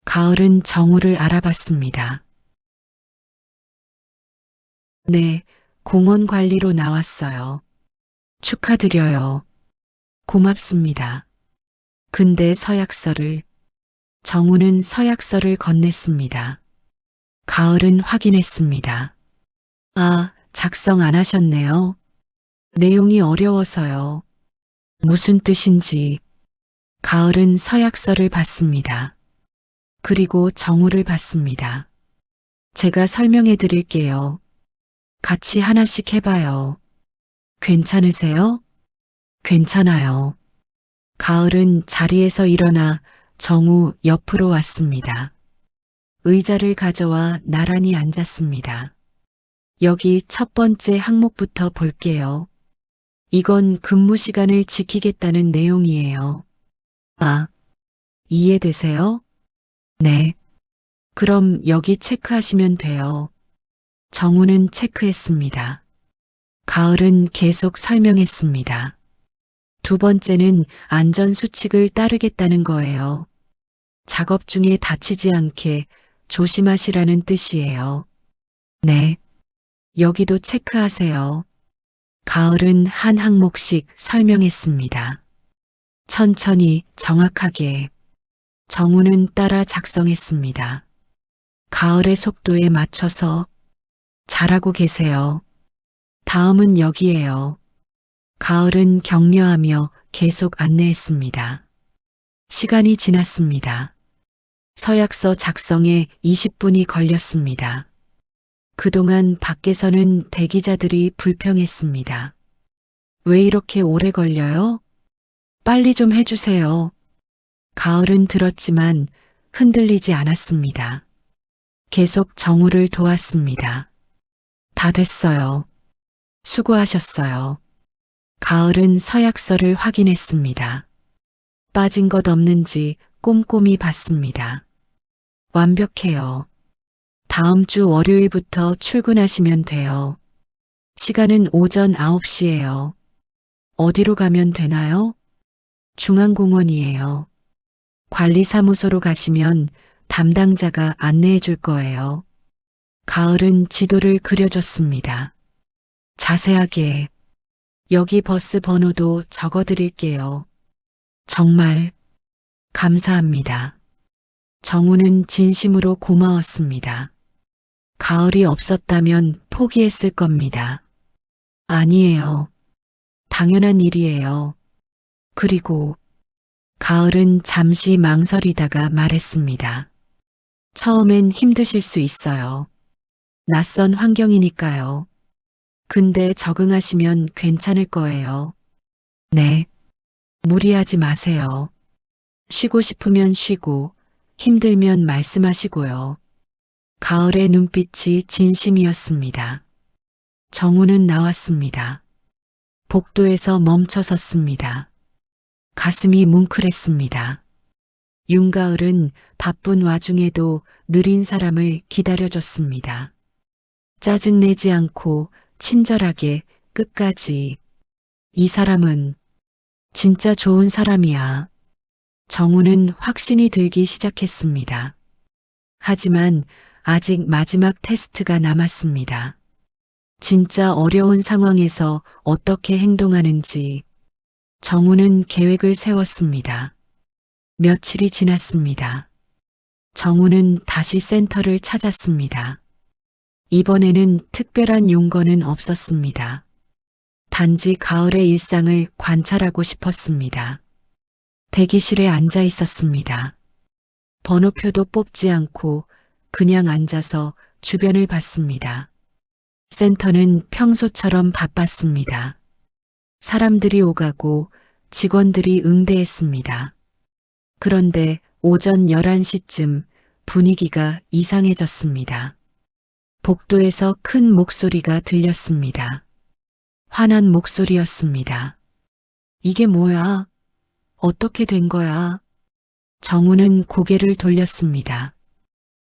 가을은 정우를 알아봤습니다. 네, 공원 관리로 나왔어요. 축하드려요. 고맙습니다. 근데 서약서를, 정우는 서약서를 건넸습니다. 가을은 확인했습니다. 아, 작성 안 하셨네요. 내용이 어려워서요. 무슨 뜻인지. 가을은 서약서를 봤습니다. 그리고 정우를 봤습니다. 제가 설명해 드릴게요. 같이 하나씩 해봐요. 괜찮으세요? 괜찮아요. 가을은 자리에서 일어나 정우 옆으로 왔습니다. 의자를 가져와 나란히 앉았습니다. 여기 첫 번째 항목부터 볼게요. 이건 근무 시간을 지키겠다는 내용이에요. 아, 이해되세요? 네. 그럼 여기 체크하시면 돼요. 정우는 체크했습니다. 가을은 계속 설명했습니다. 두 번째는 안전수칙을 따르겠다는 거예요. 작업 중에 다치지 않게 조심하시라는 뜻이에요. 네. 여기도 체크하세요. 가을은 한 항목씩 설명했습니다. 천천히 정확하게. 정우는 따라 작성했습니다. 가을의 속도에 맞춰서. 잘하고 계세요. 다음은 여기에요. 가을은 격려하며 계속 안내했습니다. 시간이 지났습니다. 서약서 작성에 20분이 걸렸습니다. 그동안 밖에서는 대기자들이 불평했습니다. 왜 이렇게 오래 걸려요? 빨리 좀 해주세요. 가을은 들었지만 흔들리지 않았습니다. 계속 정우를 도왔습니다. 다 됐어요. 수고하셨어요. 가을은 서약서를 확인했습니다. 빠진 것 없는지 꼼꼼히 봤습니다. 완벽해요. 다음 주 월요일부터 출근하시면 돼요. 시간은 오전 9시예요. 어디로 가면 되나요? 중앙공원이에요. 관리사무소로 가시면 담당자가 안내해 줄 거예요. 가을은 지도를 그려줬습니다. 자세하게 여기 버스 번호도 적어 드릴게요. 정말 감사합니다. 정우는 진심으로 고마웠습니다. 가을이 없었다면 포기했을 겁니다. 아니에요. 당연한 일이에요. 그리고 가을은 잠시 망설이다가 말했습니다. 처음엔 힘드실 수 있어요. 낯선 환경이니까요. 근데 적응하시면 괜찮을 거예요. 네. 무리하지 마세요. 쉬고 싶으면 쉬고, 힘들면 말씀하시고요. 가을의 눈빛이 진심이었습니다. 정우는 나왔습니다. 복도에서 멈춰 섰습니다. 가슴이 뭉클했습니다. 윤가을은 바쁜 와중에도 느린 사람을 기다려줬습니다. 짜증내지 않고 친절하게 끝까지. 이 사람은 진짜 좋은 사람이야. 정우는 확신이 들기 시작했습니다. 하지만 아직 마지막 테스트가 남았습니다. 진짜 어려운 상황에서 어떻게 행동하는지 정우는 계획을 세웠습니다. 며칠이 지났습니다. 정우는 다시 센터를 찾았습니다. 이번에는 특별한 용건은 없었습니다. 단지 가을의 일상을 관찰하고 싶었습니다. 대기실에 앉아 있었습니다. 번호표도 뽑지 않고 그냥 앉아서 주변을 봤습니다. 센터는 평소처럼 바빴습니다. 사람들이 오가고 직원들이 응대했습니다. 그런데 오전 11시쯤 분위기가 이상해졌습니다. 복도에서 큰 목소리가 들렸습니다. 화난 목소리였습니다. 이게 뭐야? 어떻게 된 거야? 정우는 고개를 돌렸습니다.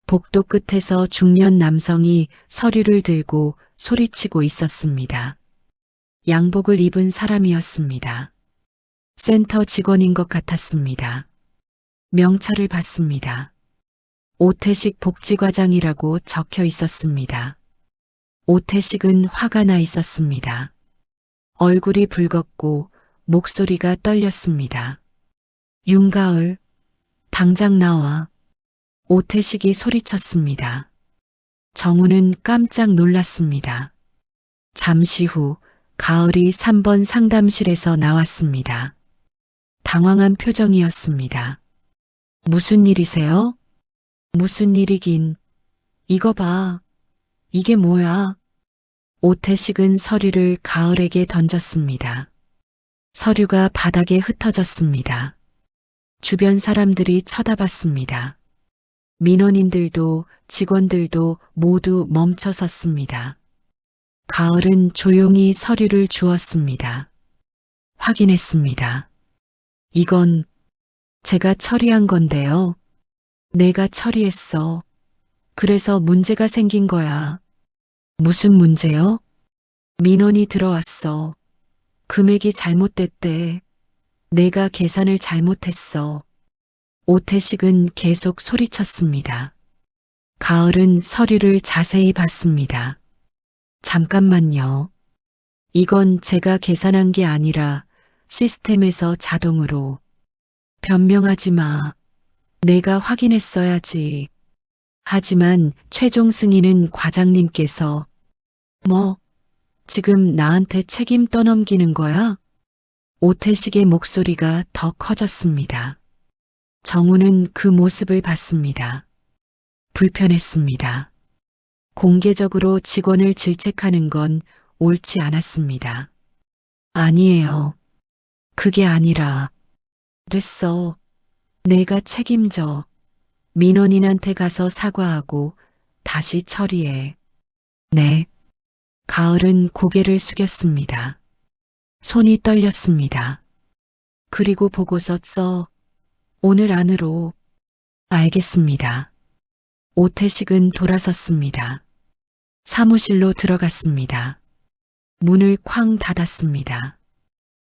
복도 끝에서 중년 남성이 서류를 들고 소리치고 있었습니다. 양복을 입은 사람이었습니다. 센터 직원인 것 같았습니다. 명찰을 봤습니다. 오태식 복지과장이라고 적혀 있었습니다. 오태식은 화가 나 있었습니다. 얼굴이 붉었고 목소리가 떨렸습니다. 윤가을, 당장 나와. 오태식이 소리쳤습니다. 정우는 깜짝 놀랐습니다. 잠시 후 가을이 3번 상담실에서 나왔습니다. 당황한 표정이었습니다. 무슨 일이세요? 무슨 일이긴. 이거 봐. 이게 뭐야? 오태식은 서류를 가을에게 던졌습니다. 서류가 바닥에 흩어졌습니다. 주변 사람들이 쳐다봤습니다. 민원인들도 직원들도 모두 멈춰 섰습니다. 가을은 조용히 서류를 주었습니다. 확인했습니다. 이건 제가 처리한 건데요. 내가 처리했어. 그래서 문제가 생긴 거야. 무슨 문제요? 민원이 들어왔어. 금액이 잘못됐대. 내가 계산을 잘못했어. 오태식은 계속 소리쳤습니다. 가을은 서류를 자세히 봤습니다. 잠깐만요. 이건 제가 계산한 게 아니라 시스템에서 자동으로. 변명하지 마. 내가 확인했어야지. 하지만 최종 승인은 과장님께서. 뭐, 지금 나한테 책임 떠넘기는 거야? 오태식의 목소리가 더 커졌습니다. 정우는 그 모습을 봤습니다. 불편했습니다. 공개적으로 직원을 질책하는 건 옳지 않았습니다. 아니에요. 그게 아니라, 됐어. 내가 책임져. 민원인한테 가서 사과하고 다시 처리해. 네. 가을은 고개를 숙였습니다. 손이 떨렸습니다. 그리고 보고서 써. 오늘 안으로. 알겠습니다. 오태식은 돌아섰습니다. 사무실로 들어갔습니다. 문을 쾅 닫았습니다.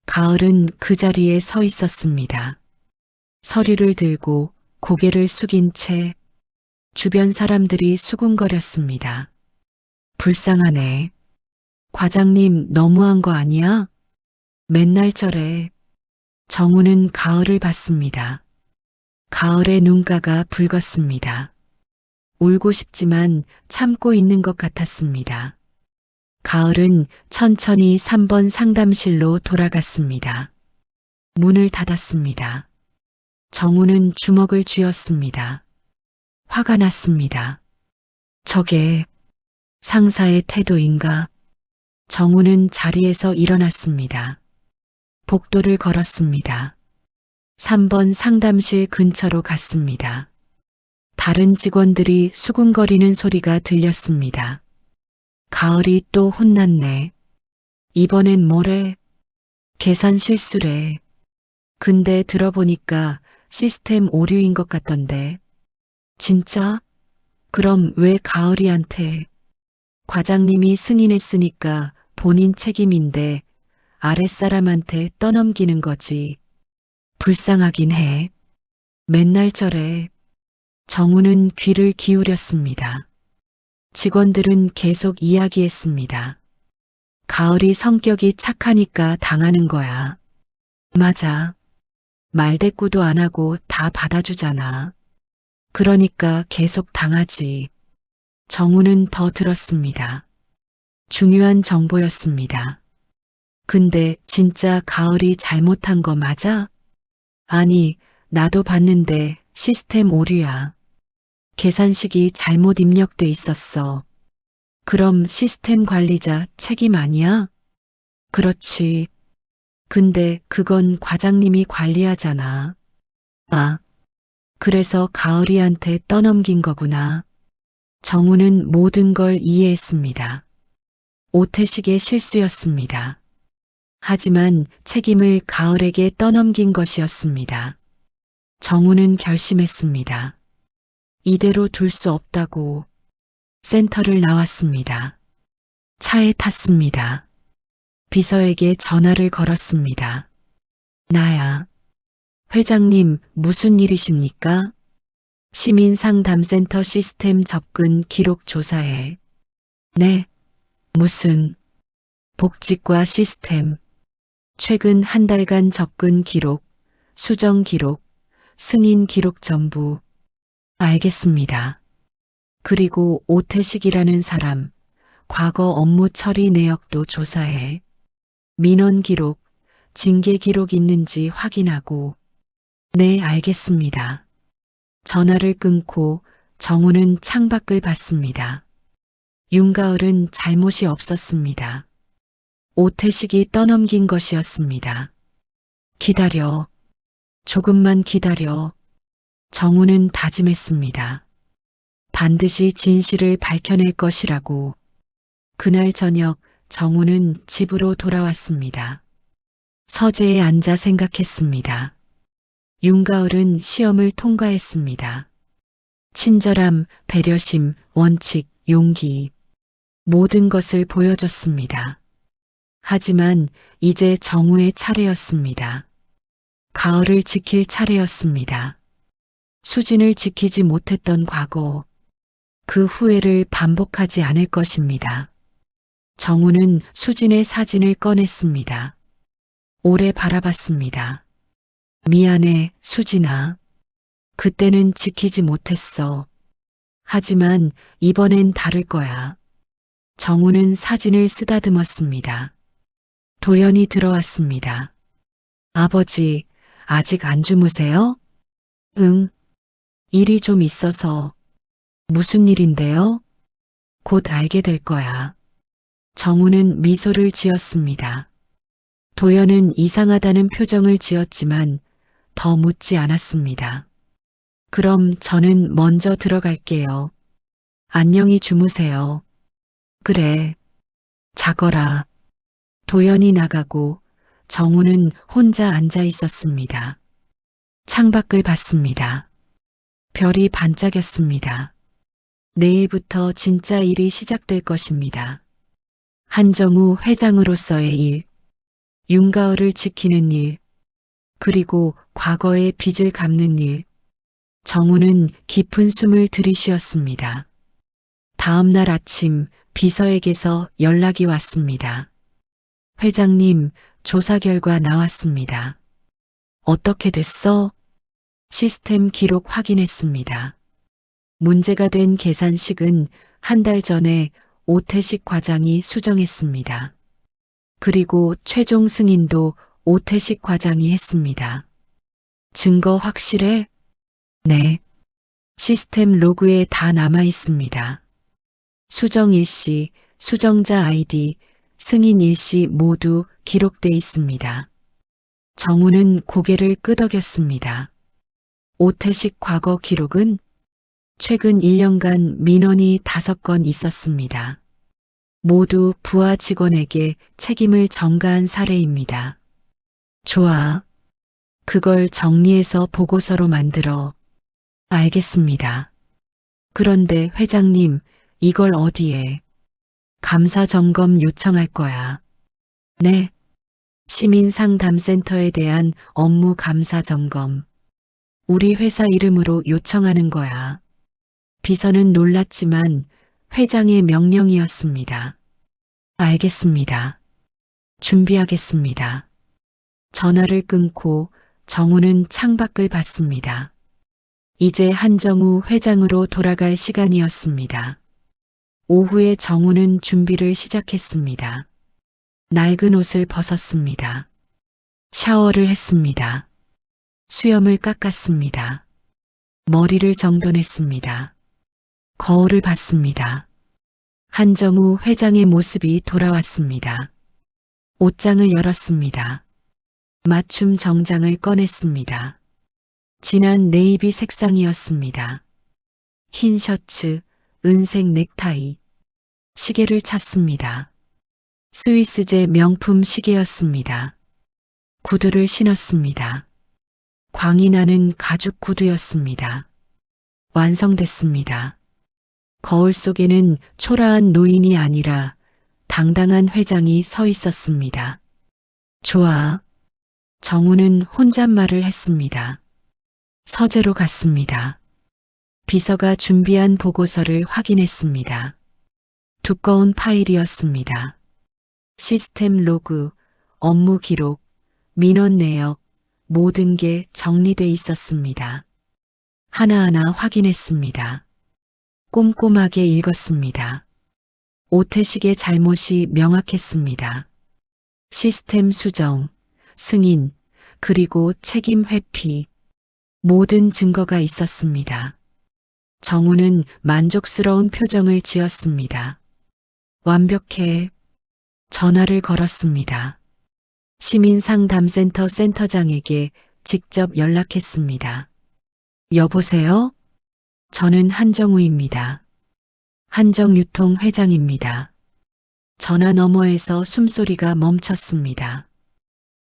가을은 그 자리에 서 있었습니다. 서류를 들고 고개를 숙인 채 주변 사람들이 수군거렸습니다. 불쌍하네. 과장님 너무한 거 아니야? 맨날 저래. 정우는 가을을 봤습니다. 가을의 눈가가 붉었습니다. 울고 싶지만 참고 있는 것 같았습니다. 가을은 천천히 3번 상담실로 돌아갔습니다. 문을 닫았습니다. 정우는 주먹을 쥐었습니다. 화가 났습니다. 저게 상사의 태도인가? 정우는 자리에서 일어났습니다. 복도를 걸었습니다. 3번 상담실 근처로 갔습니다. 다른 직원들이 수군거리는 소리가 들렸습니다. 가을이 또 혼났네. 이번엔 뭐래? 계산 실수래. 근데 들어보니까 시스템 오류인 것 같던데. 진짜? 그럼 왜 가을이한테? 과장님이 승인했으니까 본인 책임인데 아랫사람한테 떠넘기는 거지. 불쌍하긴 해. 맨날 저래. 정우는 귀를 기울였습니다. 직원들은 계속 이야기했습니다. 가을이 성격이 착하니까 당하는 거야. 맞아. 말대꾸도 안 하고 다 받아주잖아. 그러니까 계속 당하지. 정우는 더 들었습니다. 중요한 정보였습니다. 근데 진짜 가을이 잘못한 거 맞아? 아니, 나도 봤는데 시스템 오류야. 계산식이 잘못 입력돼 있었어. 그럼 시스템 관리자 책임 아니야? 그렇지. 근데 그건 과장님이 관리하잖아. 아, 그래서 가을이한테 떠넘긴 거구나. 정우는 모든 걸 이해했습니다. 오태식의 실수였습니다. 하지만 책임을 가을에게 떠넘긴 것이었습니다. 정우는 결심했습니다. 이대로 둘 수 없다고. 센터를 나왔습니다. 차에 탔습니다. 비서에게 전화를 걸었습니다. 나야. 회장님, 무슨 일이십니까? 시민상담센터 시스템 접근 기록 조사해. 네. 무슨? 복지과 시스템. 최근 한 달간 접근 기록, 수정 기록, 승인 기록 전부. 알겠습니다. 그리고 오태식이라는 사람, 과거 업무 처리 내역도 조사해. 민원 기록, 징계 기록 있는지 확인하고. 네, 알겠습니다. 전화를 끊고 정우는 창밖을 봤습니다. 윤가을은 잘못이 없었습니다. 오태식이 떠넘긴 것이었습니다. 기다려. 조금만 기다려. 정우는 다짐했습니다. 반드시 진실을 밝혀낼 것이라고. 그날 저녁 정우는 집으로 돌아왔습니다. 서재에 앉아 생각했습니다. 윤가을은 시험을 통과했습니다. 친절함, 배려심, 원칙, 용기, 모든 것을 보여줬습니다. 하지만 이제 정우의 차례였습니다. 가을을 지킬 차례였습니다. 수진을 지키지 못했던 과거, 그 후회를 반복하지 않을 것입니다. 정우는 수진의 사진을 꺼냈습니다. 오래 바라봤습니다. 미안해, 수진아. 그때는 지키지 못했어. 하지만 이번엔 다를 거야. 정우는 사진을 쓰다듬었습니다. 도연이 들어왔습니다. 아버지, 아직 안 주무세요? 응. 일이 좀 있어서. 무슨 일인데요? 곧 알게 될 거야. 정우는 미소를 지었습니다. 도연은 이상하다는 표정을 지었지만 더 묻지 않았습니다. 그럼 저는 먼저 들어갈게요. 안녕히 주무세요. 그래. 자거라. 도연이 나가고 정우는 혼자 앉아 있었습니다. 창밖을 봤습니다. 별이 반짝였습니다. 내일부터 진짜 일이 시작될 것입니다. 한정우 회장으로서의 일, 윤가을을 지키는 일, 그리고 과거의 빚을 갚는 일. 정우는 깊은 숨을 들이쉬었습니다. 다음 날 아침 비서에게서 연락이 왔습니다. 회장님, 조사 결과 나왔습니다. 어떻게 됐어? 시스템 기록 확인했습니다. 문제가 된 계산식은 한 달 전에 오태식 과장이 수정했습니다. 그리고 최종 승인도 오태식 과장이 했습니다. 증거 확실해? 네. 시스템 로그에 다 남아 있습니다. 수정 일시, 수정자 아이디, 승인 일시 모두 기록돼 있습니다. 정우는 고개를 끄덕였습니다. 오태식 과거 기록은 최근 1년간 민원이 5건 있었습니다. 모두 부하 직원에게 책임을 전가한 사례입니다. 좋아. 그걸 정리해서 보고서로 만들어. 알겠습니다. 그런데 회장님, 이걸 어디에? 감사 점검 요청할 거야. 네. 시민상담센터에 대한 업무 감사 점검. 우리 회사 이름으로 요청하는 거야. 비서는 놀랐지만 회장의 명령이었습니다. 알겠습니다. 준비하겠습니다. 전화를 끊고 정우는 창밖을 봤습니다. 이제 한정우 회장으로 돌아갈 시간이었습니다. 오후에 정우는 준비를 시작했습니다. 낡은 옷을 벗었습니다. 샤워를 했습니다. 수염을 깎았습니다. 머리를 정돈했습니다. 거울을 봤습니다. 한정우 회장의 모습이 돌아왔습니다. 옷장을 열었습니다. 맞춤 정장을 꺼냈습니다. 진한 네이비 색상이었습니다. 흰 셔츠, 은색 넥타이, 시계를 찾습니다. 스위스제 명품 시계였습니다. 구두를 신었습니다. 광이 나는 가죽 구두였습니다. 완성됐습니다. 거울 속에는 초라한 노인이 아니라 당당한 회장이 서 있었습니다. 좋아. 정우는 혼잣말을 했습니다. 서재로 갔습니다. 비서가 준비한 보고서를 확인했습니다. 두꺼운 파일이었습니다. 시스템 로그, 업무 기록, 민원 내역, 모든 게 정리돼 있었습니다. 하나하나 확인했습니다. 꼼꼼하게 읽었습니다. 오태식의 잘못이 명확했습니다. 시스템 수정, 승인, 그리고 책임 회피, 모든 증거가 있었습니다. 정우는 만족스러운 표정을 지었습니다. 완벽해. 전화를 걸었습니다. 시민상담센터 센터장에게 직접 연락했습니다. 여보세요? 저는 한정우입니다. 한정유통 회장입니다. 전화 너머에서 숨소리가 멈췄습니다.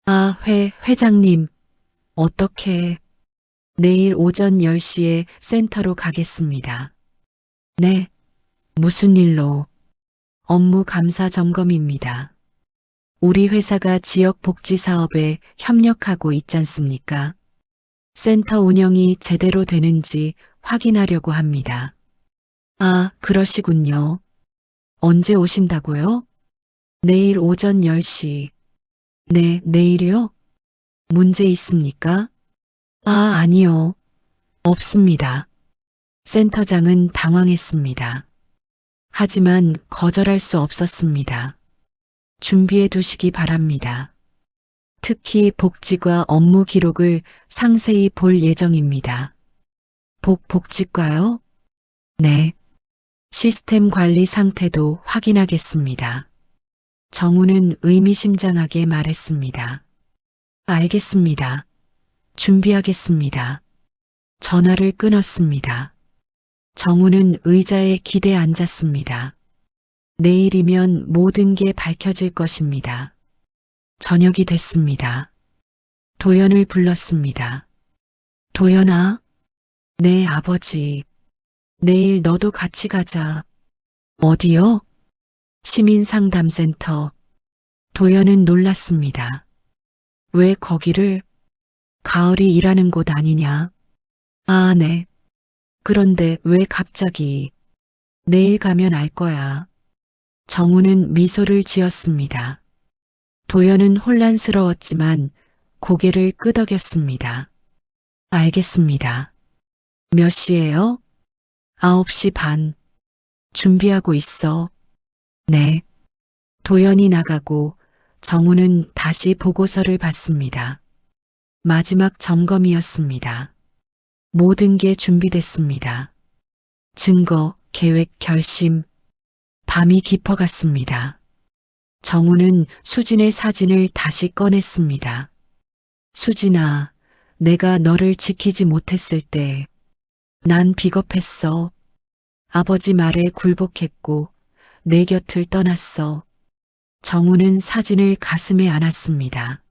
아, 회장님. 어떻게? 내일 오전 10시에 센터로 가겠습니다. 네. 무슨 일로? 업무 감사 점검입니다. 우리 회사가 지역 복지 사업에 협력하고 있잖습니까? 센터 운영이 제대로 되는지 확인하려고 합니다. 아, 그러시군요. 언제 오신다고요? 내일 오전 10시. 네, 내일이요? 문제 있습니까? 아, 아니요. 없습니다. 센터장은 당황했습니다. 하지만 거절할 수 없었습니다. 준비해 두시기 바랍니다. 특히 복지과 업무 기록을 상세히 볼 예정입니다. 복지과요? 네. 시스템 관리 상태도 확인하겠습니다. 정우는 의미심장하게 말했습니다. 알겠습니다. 준비하겠습니다. 전화를 끊었습니다. 정우는 의자에 기대 앉았습니다. 내일이면 모든 게 밝혀질 것입니다. 저녁이 됐습니다. 도연을 불렀습니다. 도연아, 네, 아버지. 내일 너도 같이 가자. 어디요? 시민상담센터. 도연은 놀랐습니다. 왜 거기를? 가을이 일하는 곳 아니냐? 아, 네. 그런데 왜 갑자기? 내일 가면 알 거야. 정우는 미소를 지었습니다. 도연은 혼란스러웠지만 고개를 끄덕였습니다. 알겠습니다. 몇 시예요? 9시 반. 준비하고 있어. 네. 도연이 나가고 정우는 다시 보고서를 받습니다. 마지막 점검이었습니다. 모든 게 준비됐습니다. 증거, 계획, 결심. 밤이 깊어갔습니다. 정우는 수진의 사진을 다시 꺼냈습니다. 수진아, 내가 너를 지키지 못했을 때 난 비겁했어. 아버지 말에 굴복했고 내 곁을 떠났어. 정우는 사진을 가슴에 안았습니다.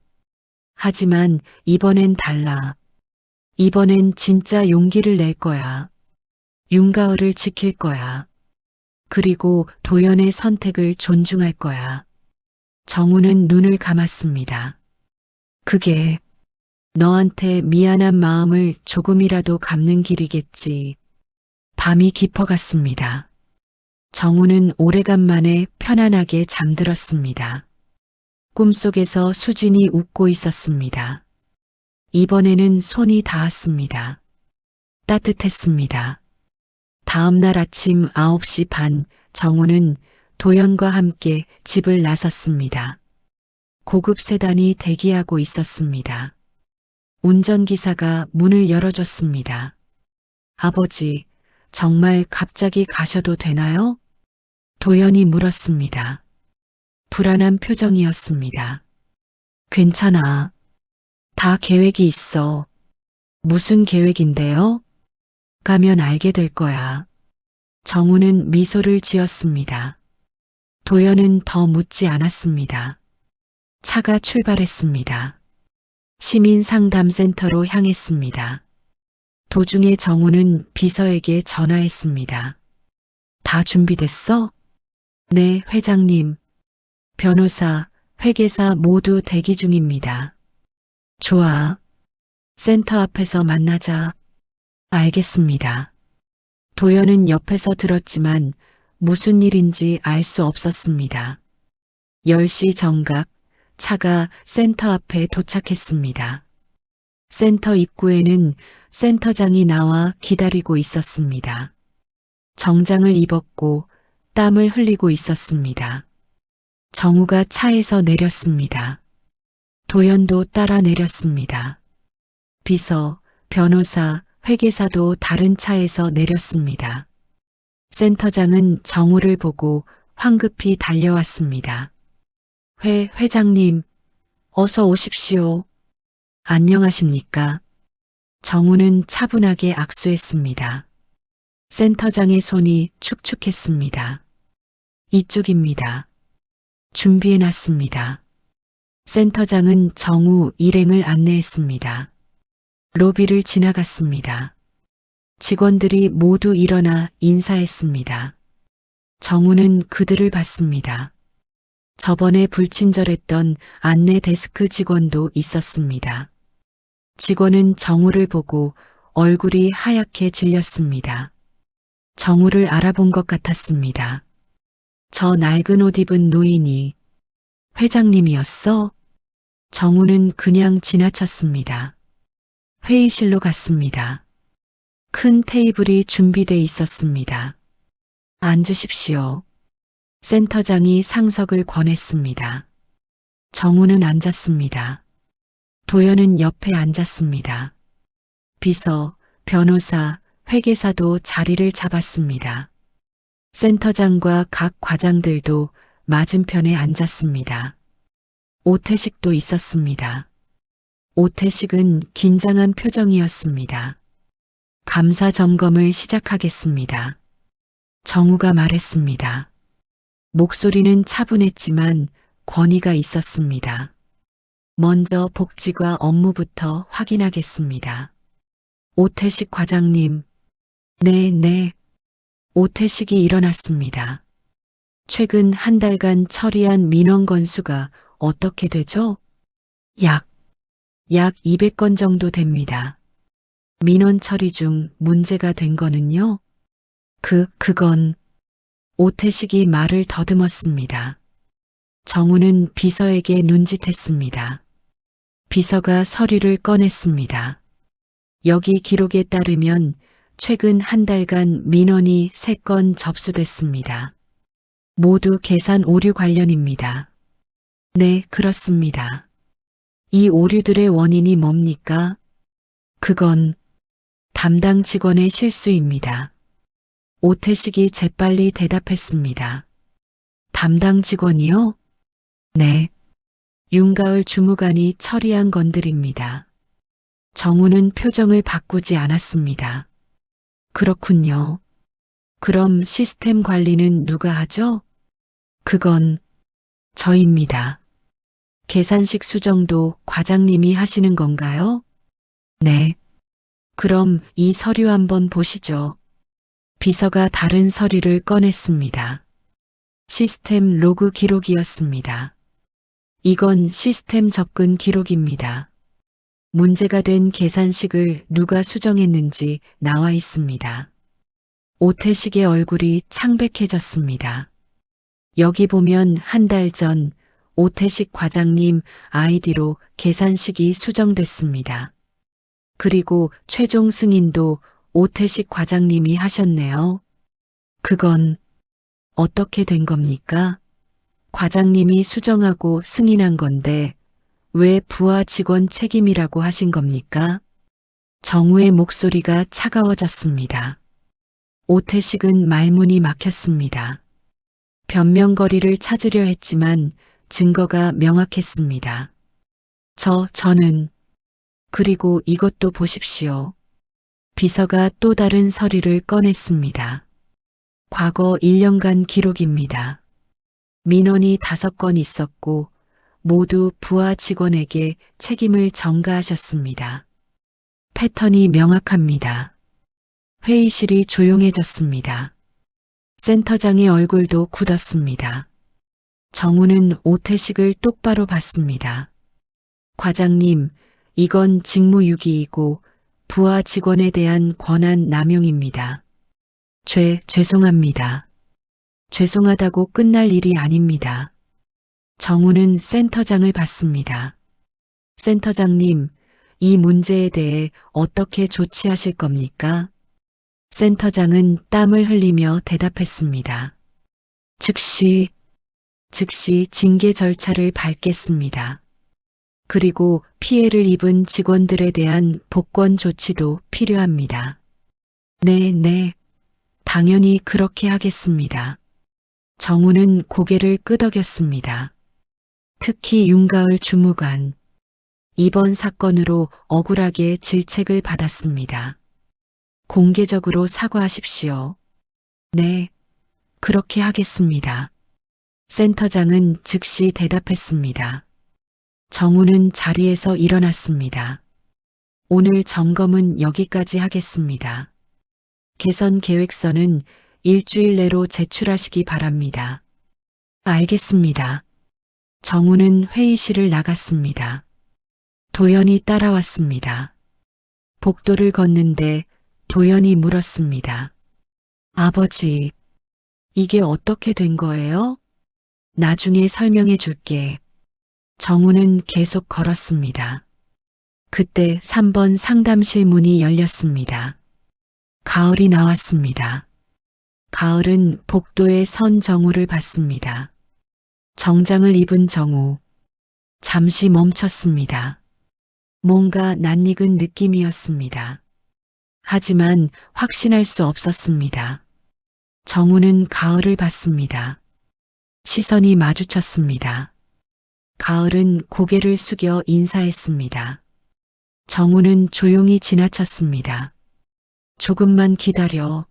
하지만 이번엔 달라. 이번엔 진짜 용기를 낼 거야. 윤가을을 지킬 거야. 그리고 도연의 선택을 존중할 거야. 정우는 눈을 감았습니다. 그게 너한테 미안한 마음을 조금이라도 갚는 길이겠지. 밤이 깊어갔습니다. 정우는 오래간만에 편안하게 잠들었습니다. 꿈속에서 수진이 웃고 있었습니다. 이번에는 손이 닿았습니다. 따뜻했습니다. 다음 날 아침 9시 반, 정우는 도연과 함께 집을 나섰습니다. 고급 세단이 대기하고 있었습니다. 운전기사가 문을 열어줬습니다. 아버지, 정말 갑자기 가셔도 되나요? 도연이 물었습니다. 불안한 표정이었습니다. 괜찮아. 다 계획이 있어. 무슨 계획인데요? 가면 알게 될 거야. 정우는 미소를 지었습니다. 도연은 더 묻지 않았습니다. 차가 출발했습니다. 시민상담센터로 향했습니다. 도중에 정우는 비서에게 전화했습니다. 다 준비됐어? 네, 회장님. 변호사, 회계사 모두 대기 중입니다. 좋아. 센터 앞에서 만나자. 알겠습니다. 도연은 옆에서 들었지만 무슨 일인지 알 수 없었습니다. 10시 정각, 차가 센터 앞에 도착했습니다. 센터 입구에는 센터장이 나와 기다리고 있었습니다. 정장을 입었고 땀을 흘리고 있었습니다. 정우가 차에서 내렸습니다. 도연도 따라 내렸습니다. 비서, 변호사, 회계사도 다른 차에서 내렸습니다. 센터장은 정우를 보고 황급히 달려왔습니다. 회장님, 어서 오십시오. 안녕하십니까? 정우는 차분하게 악수했습니다. 센터장의 손이 축축했습니다. 이쪽입니다. 준비해놨습니다. 센터장은 정우 일행을 안내했습니다. 로비를 지나갔습니다. 직원들이 모두 일어나 인사했습니다. 정우는 그들을 봤습니다. 저번에 불친절했던 안내 데스크 직원도 있었습니다. 직원은 정우를 보고 얼굴이 하얗게 질렸습니다. 정우를 알아본 것 같았습니다. 저 낡은 옷 입은 노인이 회장님이었어? 정우는 그냥 지나쳤습니다. 회의실로 갔습니다. 큰 테이블이 준비돼 있었습니다. 앉으십시오. 센터장이 상석을 권했습니다. 정우는 앉았습니다. 도연은 옆에 앉았습니다. 비서, 변호사, 회계사도 자리를 잡았습니다. 센터장과 각 과장들도 맞은편에 앉았습니다. 오태식도 있었습니다. 오태식은 긴장한 표정이었습니다. 감사 점검을 시작하겠습니다. 정우가 말했습니다. 목소리는 차분했지만 권위가 있었습니다. 먼저 복지과 업무부터 확인하겠습니다. 오태식 과장님. 네. 오태식이 일어났습니다. 최근 한 달간 처리한 민원 건수가 어떻게 되죠? 약 200건 정도 됩니다. 민원 처리 중 문제가 된 거는요? 그건 오태식이 말을 더듬었습니다. 정우는 비서에게 눈짓했습니다. 비서가 서류를 꺼냈습니다. 여기 기록에 따르면 최근 한 달간 민원이 3건 접수됐습니다. 모두 계산 오류 관련입니다. 네, 그렇습니다. 이 오류들의 원인이 뭡니까? 그건 담당 직원의 실수입니다. 오태식이 재빨리 대답했습니다. 담당 직원이요? 네. 윤가을 주무관이 처리한 건들입니다. 정우는 표정을 바꾸지 않았습니다. 그렇군요. 그럼 시스템 관리는 누가 하죠? 그건 저입니다. 계산식 수정도 과장님이 하시는 건가요? 네. 그럼 이 서류 한번 보시죠. 비서가 다른 서류를 꺼냈습니다. 시스템 로그 기록이었습니다. 이건 시스템 접근 기록입니다. 문제가 된 계산식을 누가 수정했는지 나와 있습니다. 오태식의 얼굴이 창백해졌습니다. 여기 보면 한 달 전 오태식 과장님 아이디로 계산식이 수정됐습니다. 그리고 최종 승인도 오태식 과장님이 하셨네요. 그건 어떻게 된 겁니까? 과장님이 수정하고 승인한 건데 왜 부하 직원 책임이라고 하신 겁니까? 정우의 목소리가 차가워졌습니다. 오태식은 말문이 막혔습니다. 변명거리를 찾으려 했지만 증거가 명확했습니다. 저는 그리고 이것도 보십시오. 비서가 또 다른 서류를 꺼냈습니다. 과거 1년간 기록입니다. 민원이 5건 있었고 모두 부하 직원에게 책임을 전가하셨습니다. 패턴이 명확합니다. 회의실이 조용해졌습니다. 센터장의 얼굴도 굳었습니다. 정우는 오태식을 똑바로 봤습니다. 과장님, 이건 직무유기이고 부하 직원에 대한 권한 남용입니다. 죄송합니다. 죄송하다고 끝날 일이 아닙니다. 정우는 센터장을 봤습니다. 센터장님, 이 문제에 대해 어떻게 조치하실 겁니까? 센터장은 땀을 흘리며 대답했습니다. 즉시 징계 절차를 밟겠습니다. 그리고 피해를 입은 직원들에 대한 복권 조치도 필요합니다. 네, 당연히 그렇게 하겠습니다. 정우는 고개를 끄덕였습니다. 특히 윤가을 주무관. 이번 사건으로 억울하게 질책을 받았습니다. 공개적으로 사과하십시오. 네, 그렇게 하겠습니다. 센터장은 즉시 대답했습니다. 정우는 자리에서 일어났습니다. 오늘 점검은 여기까지 하겠습니다. 개선 계획서는 일주일 내로 제출하시기 바랍니다. 알겠습니다. 정우는 회의실을 나갔습니다. 도연이 따라왔습니다. 복도를 걷는데 도연이 물었습니다. 아버지, 이게 어떻게 된 거예요? 나중에 설명해 줄게. 정우는 계속 걸었습니다. 그때 3번 상담실 문이 열렸습니다. 가을이 나왔습니다. 가을은 복도에 선 정우를 봤습니다. 정장을 입은 정우. 잠시 멈췄습니다. 뭔가 낯익은 느낌이었습니다. 하지만 확신할 수 없었습니다. 정우는 가을을 봤습니다. 시선이 마주쳤습니다. 가을은 고개를 숙여 인사했습니다. 정우는 조용히 지나쳤습니다. 조금만 기다려.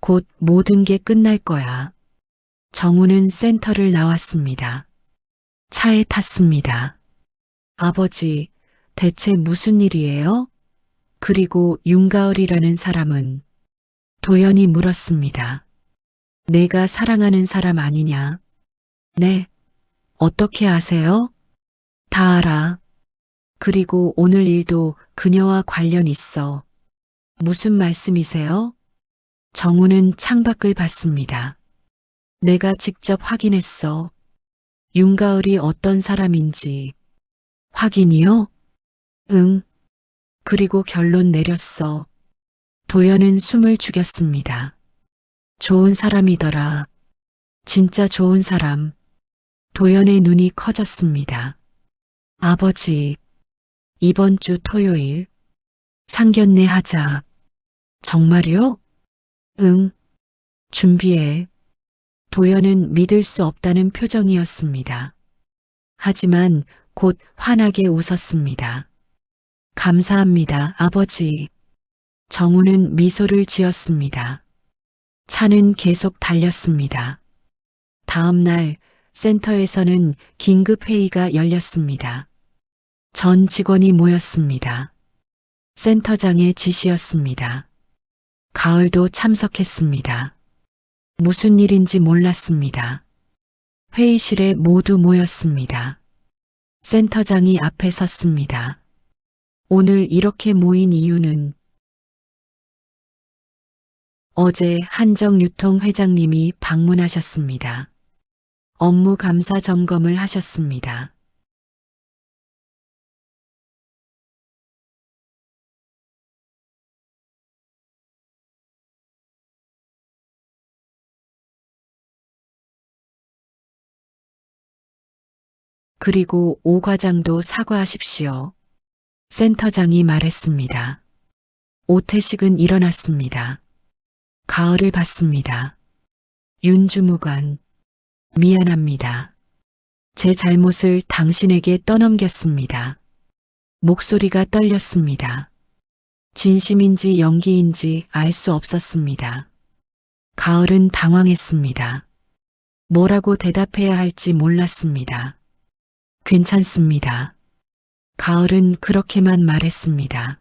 곧 모든 게 끝날 거야. 정우는 센터를 나왔습니다. 차에 탔습니다. 아버지, 대체 무슨 일이에요? 그리고 윤가을이라는 사람은? 도연이 물었습니다. 내가 사랑하는 사람 아니냐? 네. 어떻게 아세요? 다 알아. 그리고 오늘 일도 그녀와 관련 있어. 무슨 말씀이세요? 정우는 창밖을 봤습니다. 내가 직접 확인했어. 윤가을이 어떤 사람인지. 확인이요? 응. 그리고 결론 내렸어. 도연은 숨을 죽였습니다. 좋은 사람이더라. 진짜 좋은 사람. 도연의 눈이 커졌습니다. 아버지, 이번 주 토요일 상견례 하자. 정말요? 응. 준비해. 도연은 믿을 수 없다는 표정이었습니다. 하지만 곧 환하게 웃었습니다. 감사합니다, 아버지. 정우는 미소를 지었습니다. 차는 계속 달렸습니다. 다음 날 센터에서는 긴급 회의가 열렸습니다. 전 직원이 모였습니다. 센터장의 지시였습니다. 가을도 참석했습니다. 무슨 일인지 몰랐습니다. 회의실에 모두 모였습니다. 센터장이 앞에 섰습니다. 오늘 이렇게 모인 이유는 어제 한정유통 회장님이 방문하셨습니다. 업무 감사 점검을 하셨습니다. 그리고 오 과장도 사과하십시오. 센터장이 말했습니다. 오태식은 일어났습니다. 가을을 봤습니다. 윤주무관, 미안합니다. 제 잘못을 당신에게 떠넘겼습니다. 목소리가 떨렸습니다. 진심인지 연기인지 알 수 없었습니다. 가을은 당황했습니다. 뭐라고 대답해야 할지 몰랐습니다. 괜찮습니다. 가을은 그렇게만 말했습니다.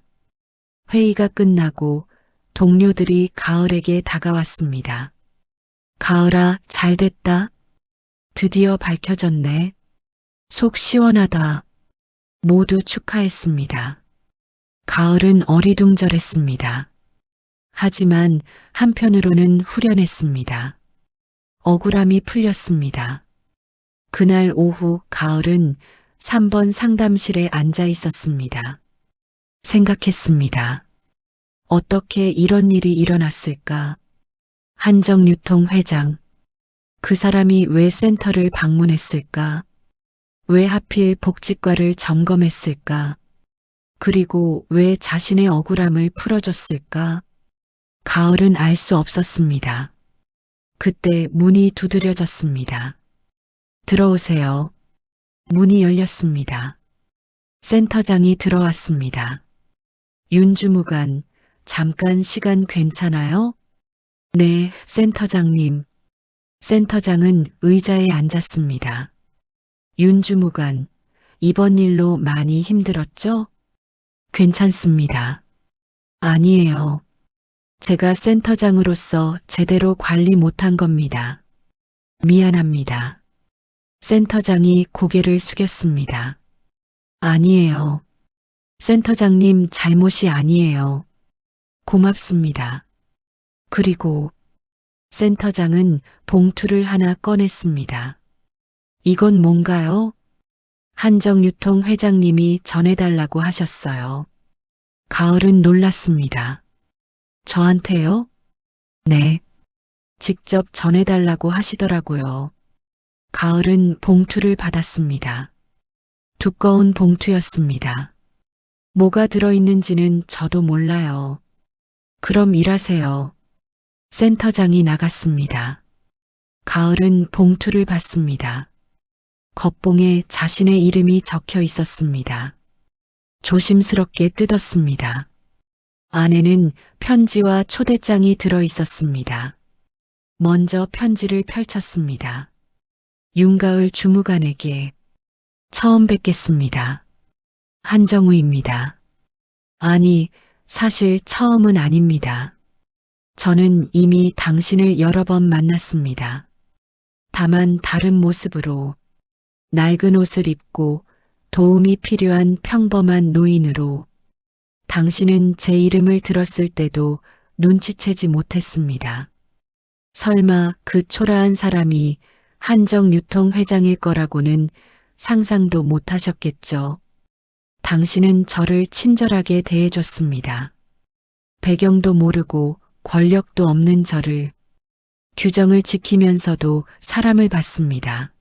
회의가 끝나고 동료들이 가을에게 다가왔습니다. 가을아, 잘 됐다. 드디어 밝혀졌네. 속 시원하다. 모두 축하했습니다. 가을은 어리둥절했습니다. 하지만 한편으로는 후련했습니다. 억울함이 풀렸습니다. 그날 오후 가을은 3번 상담실에 앉아 있었습니다. 생각했습니다. 어떻게 이런 일이 일어났을까? 한정유통 회장. 그 사람이 왜 센터를 방문했을까? 왜 하필 복지과를 점검했을까? 그리고 왜 자신의 억울함을 풀어줬을까? 가을은 알 수 없었습니다. 그때 문이 두드려졌습니다. 들어오세요. 문이 열렸습니다. 센터장이 들어왔습니다. 윤주무관, 잠깐 시간 괜찮아요? 네, 센터장님. 센터장은 의자에 앉았습니다. 윤주무관, 이번 일로 많이 힘들었죠? 괜찮습니다. 아니에요. 제가 센터장으로서 제대로 관리 못한 겁니다. 미안합니다. 센터장이 고개를 숙였습니다. 아니에요. 센터장님 잘못이 아니에요. 고맙습니다. 그리고 센터장은 봉투를 하나 꺼냈습니다. 이건 뭔가요? 한정유통 회장님이 전해달라고 하셨어요. 가을은 놀랐습니다. 저한테요? 네. 직접 전해달라고 하시더라고요. 가을은 봉투를 받았습니다. 두꺼운 봉투였습니다. 뭐가 들어있는지는 저도 몰라요. 그럼 일하세요. 센터장이 나갔습니다. 가을은 봉투를 받습니다. 겉봉에 자신의 이름이 적혀 있었습니다. 조심스럽게 뜯었습니다. 안에는 편지와 초대장이 들어 있었습니다. 먼저 편지를 펼쳤습니다. 윤가을 주무관에게 처음 뵙겠습니다. 한정우입니다. 아니, 사실 처음은 아닙니다. 저는 이미 당신을 여러 번 만났습니다. 다만 다른 모습으로 낡은 옷을 입고 도움이 필요한 평범한 노인으로 당신은 제 이름을 들었을 때도 눈치채지 못했습니다. 설마 그 초라한 사람이 한정유통 회장일 거라고는 상상도 못하셨겠죠. 당신은 저를 친절하게 대해줬습니다. 배경도 모르고 권력도 없는 저를 규정을 지키면서도 사람을 봤습니다.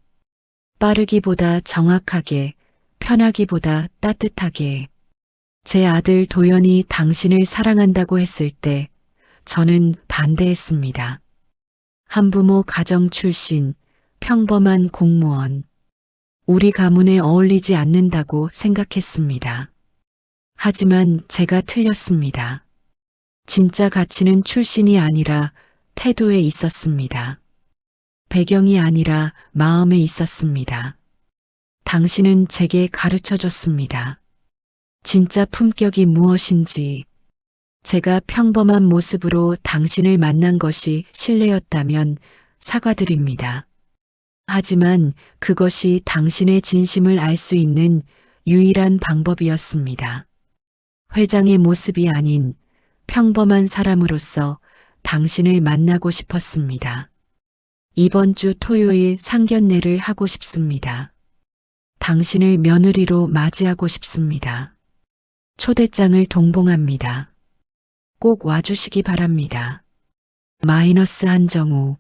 빠르기보다 정확하게, 편하기보다 따뜻하게. 제 아들 도연이 당신을 사랑한다고 했을 때 저는 반대했습니다. 한부모 가정 출신, 평범한 공무원. 우리 가문에 어울리지 않는다고 생각했습니다. 하지만 제가 틀렸습니다. 진짜 가치는 출신이 아니라 태도에 있었습니다. 배경이 아니라 마음에 있었습니다. 당신은 제게 가르쳐 줬습니다. 진짜 품격이 무엇인지. 제가 평범한 모습으로 당신을 만난 것이 실례였다면 사과드립니다. 하지만 그것이 당신의 진심을 알 수 있는 유일한 방법이었습니다. 회장의 모습이 아닌 평범한 사람으로서 당신을 만나고 싶었습니다. 이번 주 토요일 상견례를 하고 싶습니다. 당신을 며느리로 맞이하고 싶습니다. 초대장을 동봉합니다. 꼭 와주시기 바랍니다. 마이너스 한정우.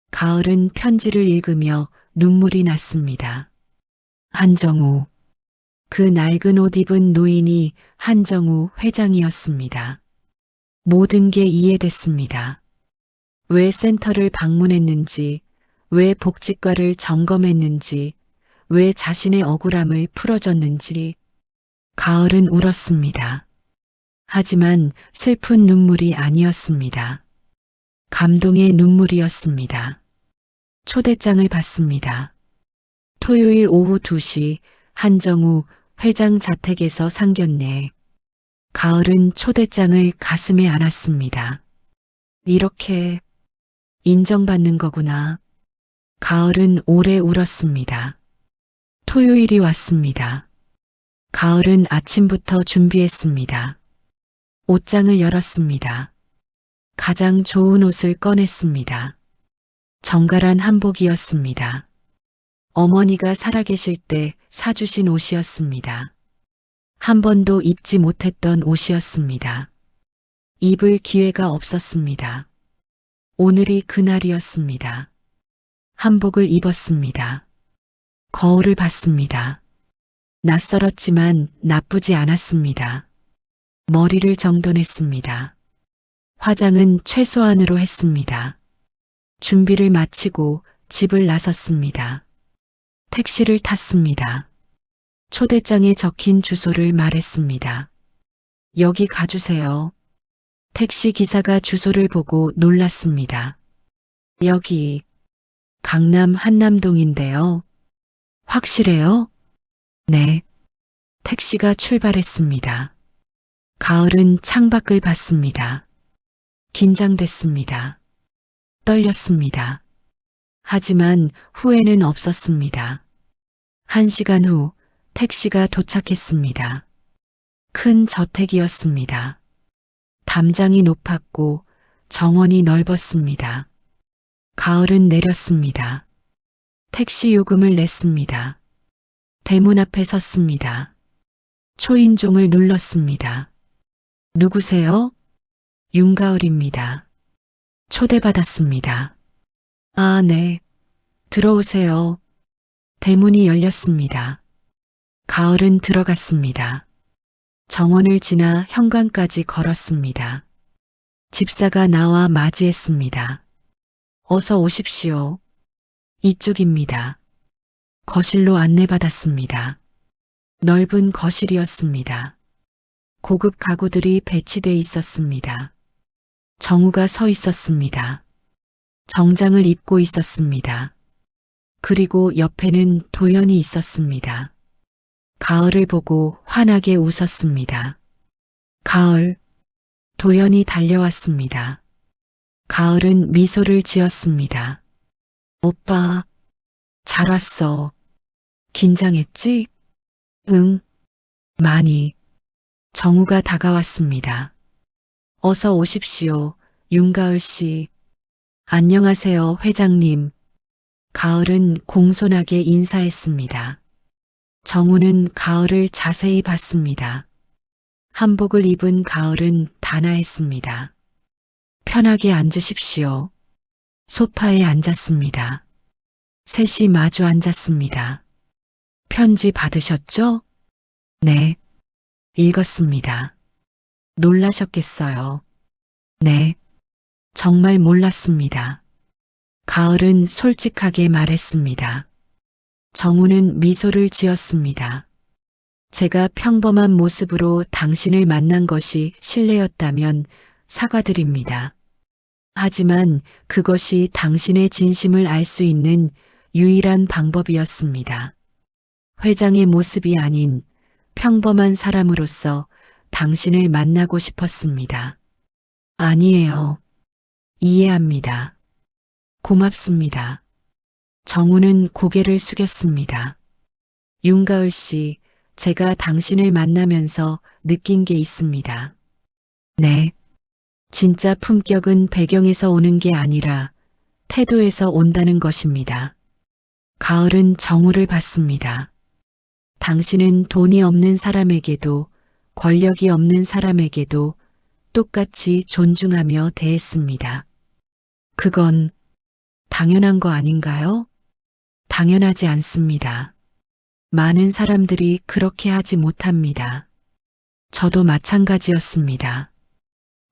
가을은 편지를 읽으며 눈물이 났습니다. 한정우. 그 낡은 옷 입은 노인이 한정우 회장이었습니다. 모든 게 이해됐습니다. 왜 센터를 방문했는지, 왜 복지과를 점검했는지, 왜 자신의 억울함을 풀어줬는지. 가을은 울었습니다. 하지만 슬픈 눈물이 아니었습니다. 감동의 눈물이었습니다. 초대장을 받습니다. 토요일 오후 2시 한정우 회장 자택에서 상견례. 가을은 초대장을 가슴에 안았습니다. 이렇게 인정받는 거구나. 가을은 오래 울었습니다. 토요일이 왔습니다. 가을은 아침부터 준비했습니다. 옷장을 열었습니다. 가장 좋은 옷을 꺼냈습니다. 정갈한 한복이었습니다. 어머니가 살아계실 때 사주신 옷이었습니다. 한 번도 입지 못했던 옷이었습니다. 입을 기회가 없었습니다. 오늘이 그날이었습니다. 한복을 입었습니다. 거울을 봤습니다. 낯설었지만 나쁘지 않았습니다. 머리를 정돈했습니다. 화장은 최소한으로 했습니다. 준비를 마치고 집을 나섰습니다. 택시를 탔습니다. 초대장에 적힌 주소를 말했습니다. 여기 가주세요. 택시 기사가 주소를 보고 놀랐습니다. 여기 강남 한남동인데요. 확실해요? 네. 택시가 출발했습니다. 가을은 창밖을 봤습니다. 긴장됐습니다. 떨렸습니다. 하지만 후회는 없었습니다. 1시간 후 택시가 도착했습니다. 큰 저택이었습니다. 담장이 높았고 정원이 넓었습니다. 가을은 내렸습니다. 택시 요금을 냈습니다. 대문 앞에 섰습니다. 초인종을 눌렀습니다. 누구세요? 윤가을입니다. 초대받았습니다. 아, 네. 들어오세요. 대문이 열렸습니다. 가을은 들어갔습니다. 정원을 지나 현관까지 걸었습니다. 집사가 나와 맞이했습니다. 어서 오십시오. 이쪽입니다. 거실로 안내받았습니다. 넓은 거실이었습니다. 고급 가구들이 배치돼 있었습니다. 정우가 서 있었습니다. 정장을 입고 있었습니다. 그리고 옆에는 도연이 있었습니다. 가을을 보고 환하게 웃었습니다. 가을, 도연이 달려왔습니다. 가을은 미소를 지었습니다. 오빠, 잘 왔어. 긴장했지? 응, 많이. 정우가 다가왔습니다. 어서 오십시오, 윤가을 씨. 안녕하세요, 회장님. 가을은 공손하게 인사했습니다. 정우는 가을을 자세히 봤습니다. 한복을 입은 가을은 단아했습니다. 편하게 앉으십시오. 소파에 앉았습니다. 셋이 마주 앉았습니다. 편지 받으셨죠? 네. 읽었습니다. 놀라셨겠어요. 네. 정말 몰랐습니다. 가을은 솔직하게 말했습니다. 정우는 미소를 지었습니다. 제가 평범한 모습으로 당신을 만난 것이 실례였다면 사과드립니다. 하지만 그것이 당신의 진심을 알 수 있는 유일한 방법이었습니다. 회장의 모습이 아닌 평범한 사람으로서 당신을 만나고 싶었습니다. 아니에요. 이해합니다. 고맙습니다. 정우는 고개를 숙였습니다. 윤가을 씨, 제가 당신을 만나면서 느낀 게 있습니다. 네. 진짜 품격은 배경에서 오는 게 아니라 태도에서 온다는 것입니다. 가을은 정우를 봤습니다. 당신은 돈이 없는 사람에게도 권력이 없는 사람에게도 똑같이 존중하며 대했습니다. 그건 당연한 거 아닌가요? 당연하지 않습니다. 많은 사람들이 그렇게 하지 못합니다. 저도 마찬가지였습니다.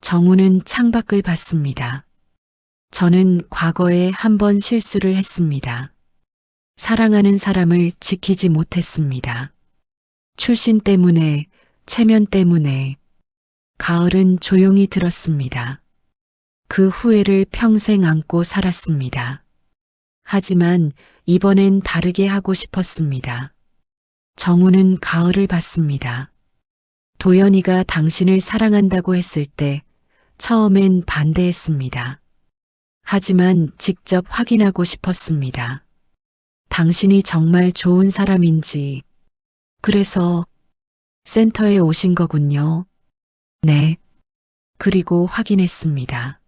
정우는 창밖을 봤습니다. 저는 과거에 한 번 실수를 했습니다. 사랑하는 사람을 지키지 못했습니다. 출신 때문에, 체면 때문에. 가을은 조용히 들었습니다. 그 후회를 평생 안고 살았습니다. 하지만 이번엔 다르게 하고 싶었습니다. 정우는 가을을 봤습니다. 도연이가 당신을 사랑한다고 했을 때 처음엔 반대했습니다. 하지만 직접 확인하고 싶었습니다. 당신이 정말 좋은 사람인지. 그래서 센터에 오신 거군요. 네. 그리고 확인했습니다.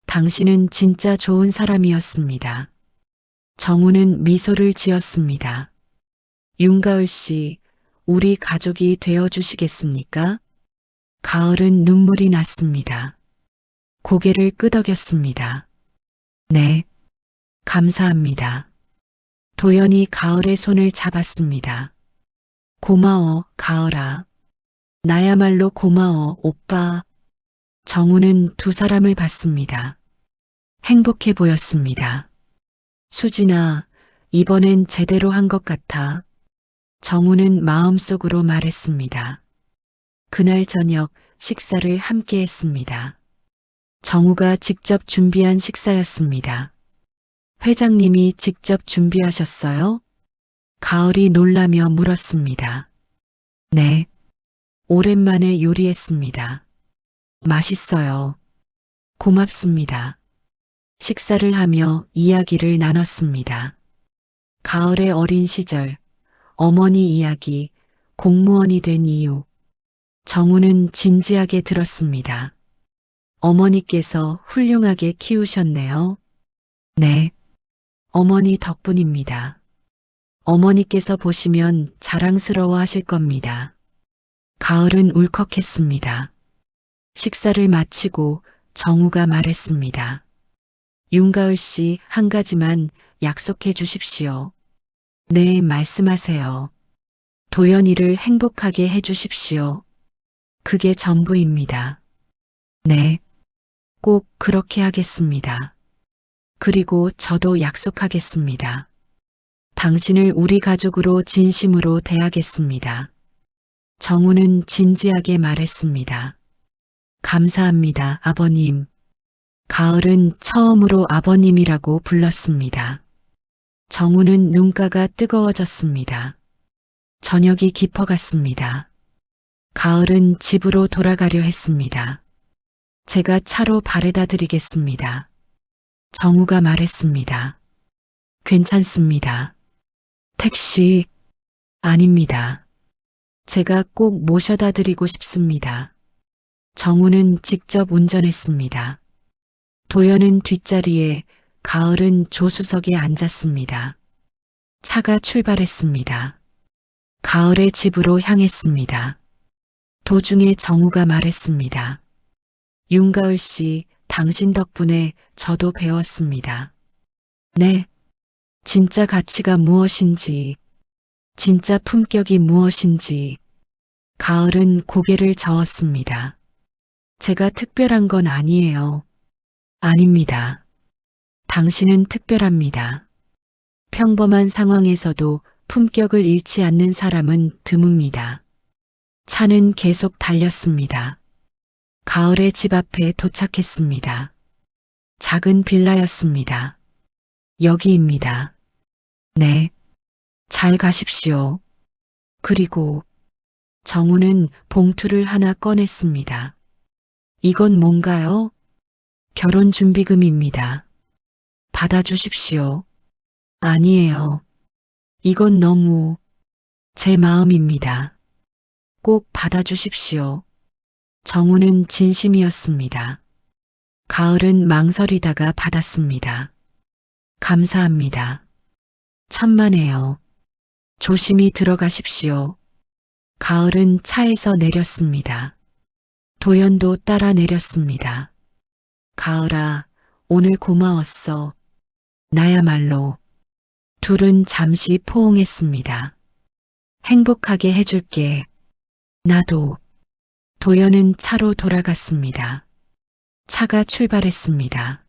당신은 진짜 좋은 사람이었습니다. 정우는 미소를 지었습니다. 윤가을 씨, 우리 가족이 되어주시겠습니까? 가을은 눈물이 났습니다. 고개를 끄덕였습니다. 네. 감사합니다. 도연이 가을의 손을 잡았습니다. 고마워, 가을아. 나야말로 고마워, 오빠. 정우는 두 사람을 봤습니다. 행복해 보였습니다. 수진아, 이번엔 제대로 한 것 같아. 정우는 마음속으로 말했습니다. 그날 저녁 식사를 함께 했습니다. 정우가 직접 준비한 식사였습니다. 회장님이 직접 준비하셨어요? 가을이 놀라며 물었습니다. 네. 오랜만에 요리했습니다. 맛있어요. 고맙습니다. 식사를 하며 이야기를 나눴습니다. 가을의 어린 시절, 어머니 이야기, 공무원이 된 이유. 정우는 진지하게 들었습니다. 어머니께서 훌륭하게 키우셨네요. 네. 어머니 덕분입니다. 어머니께서 보시면 자랑스러워 하실 겁니다. 가을은 울컥했습니다. 식사를 마치고 정우가 말했습니다. 윤가을 씨, 한 가지만 약속해 주십시오. 네, 말씀하세요. 도연이를 행복하게 해 주십시오. 그게 전부입니다. 네. 꼭 그렇게 하겠습니다. 그리고 저도 약속하겠습니다. 당신을 우리 가족으로 진심으로 대하겠습니다. 정우는 진지하게 말했습니다. 감사합니다, 아버님. 가을은 처음으로 아버님이라고 불렀습니다. 정우는 눈가가 뜨거워졌습니다. 저녁이 깊어갔습니다. 가을은 집으로 돌아가려 했습니다. 제가 차로 바래다 드리겠습니다. 정우가 말했습니다. 괜찮습니다. 택시, 아닙니다. 제가 꼭 모셔다 드리고 싶습니다. 정우는 직접 운전했습니다. 도연은 뒷자리에, 가을은 조수석에 앉았습니다. 차가 출발했습니다. 가을의 집으로 향했습니다. 도중에 정우가 말했습니다. 윤가을 씨, 당신 덕분에 저도 배웠습니다. 네. 진짜 가치가 무엇인지, 진짜 품격이 무엇인지. 가을은 고개를 저었습니다. 제가 특별한 건 아니에요. 아닙니다. 당신은 특별합니다. 평범한 상황에서도 품격을 잃지 않는 사람은 드뭅니다. 차는 계속 달렸습니다. 가을의 집 앞에 도착했습니다. 작은 빌라였습니다. 여기입니다. 네. 잘 가십시오. 그리고 정우는 봉투를 하나 꺼냈습니다. 이건 뭔가요? 결혼 준비금입니다. 받아주십시오. 아니에요. 이건 너무 제 마음입니다. 꼭 받아주십시오. 정우는 진심이었습니다. 가을은 망설이다가 받았습니다. 감사합니다. 천만에요. 조심히 들어가십시오. 가을은 차에서 내렸습니다. 도연도 따라 내렸습니다. 가을아, 오늘 고마웠어. 나야말로. 둘은 잠시 포옹했습니다. 행복하게 해줄게. 나도. 도연은 차로 돌아갔습니다. 차가 출발했습니다.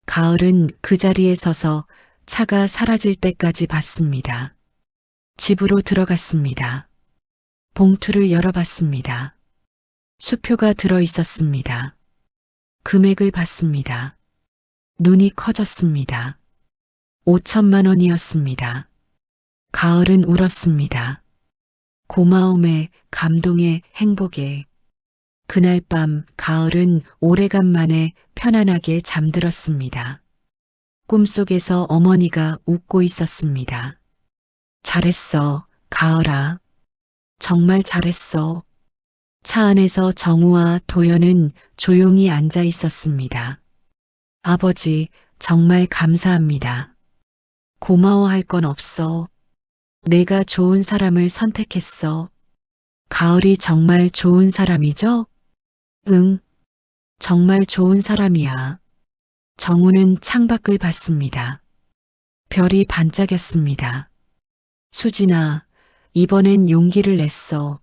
가을은 그 자리에 서서 차가 사라질 때까지 봤습니다. 집으로 들어갔습니다. 봉투를 열어봤습니다. 수표가 들어 있었습니다. 금액을 봤습니다. 눈이 커졌습니다. 5천만 원이었습니다. 가을은 울었습니다. 고마움에, 감동에, 행복에. 그날 밤 가을은 오래간만에 편안하게 잠들었습니다. 꿈속에서 어머니가 웃고 있었습니다. 잘했어, 가을아. 정말 잘했어. 차 안에서 정우와 도연은 조용히 앉아 있었습니다. 아버지, 정말 감사합니다. 고마워할 건 없어. 내가 좋은 사람을 선택했어. 가을이 정말 좋은 사람이죠? 응, 정말 좋은 사람이야. 정우는 창밖을 봤습니다. 별이 반짝였습니다. 수진아, 이번엔 용기를 냈어.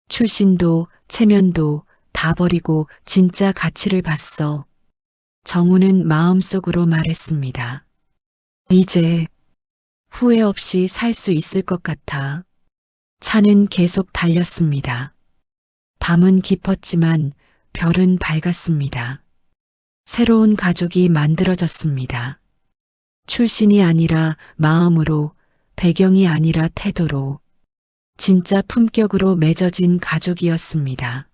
출신도, 체면도 다 버리고 진짜 가치를 봤어. 정우는 마음속으로 말했습니다. 이제 후회 없이 살 수 있을 것 같아. 차는 계속 달렸습니다. 밤은 깊었지만 별은 밝았습니다. 새로운 가족이 만들어졌습니다. 출신이 아니라 마음으로, 배경이 아니라 태도로, 진짜 품격으로 맺어진 가족이었습니다.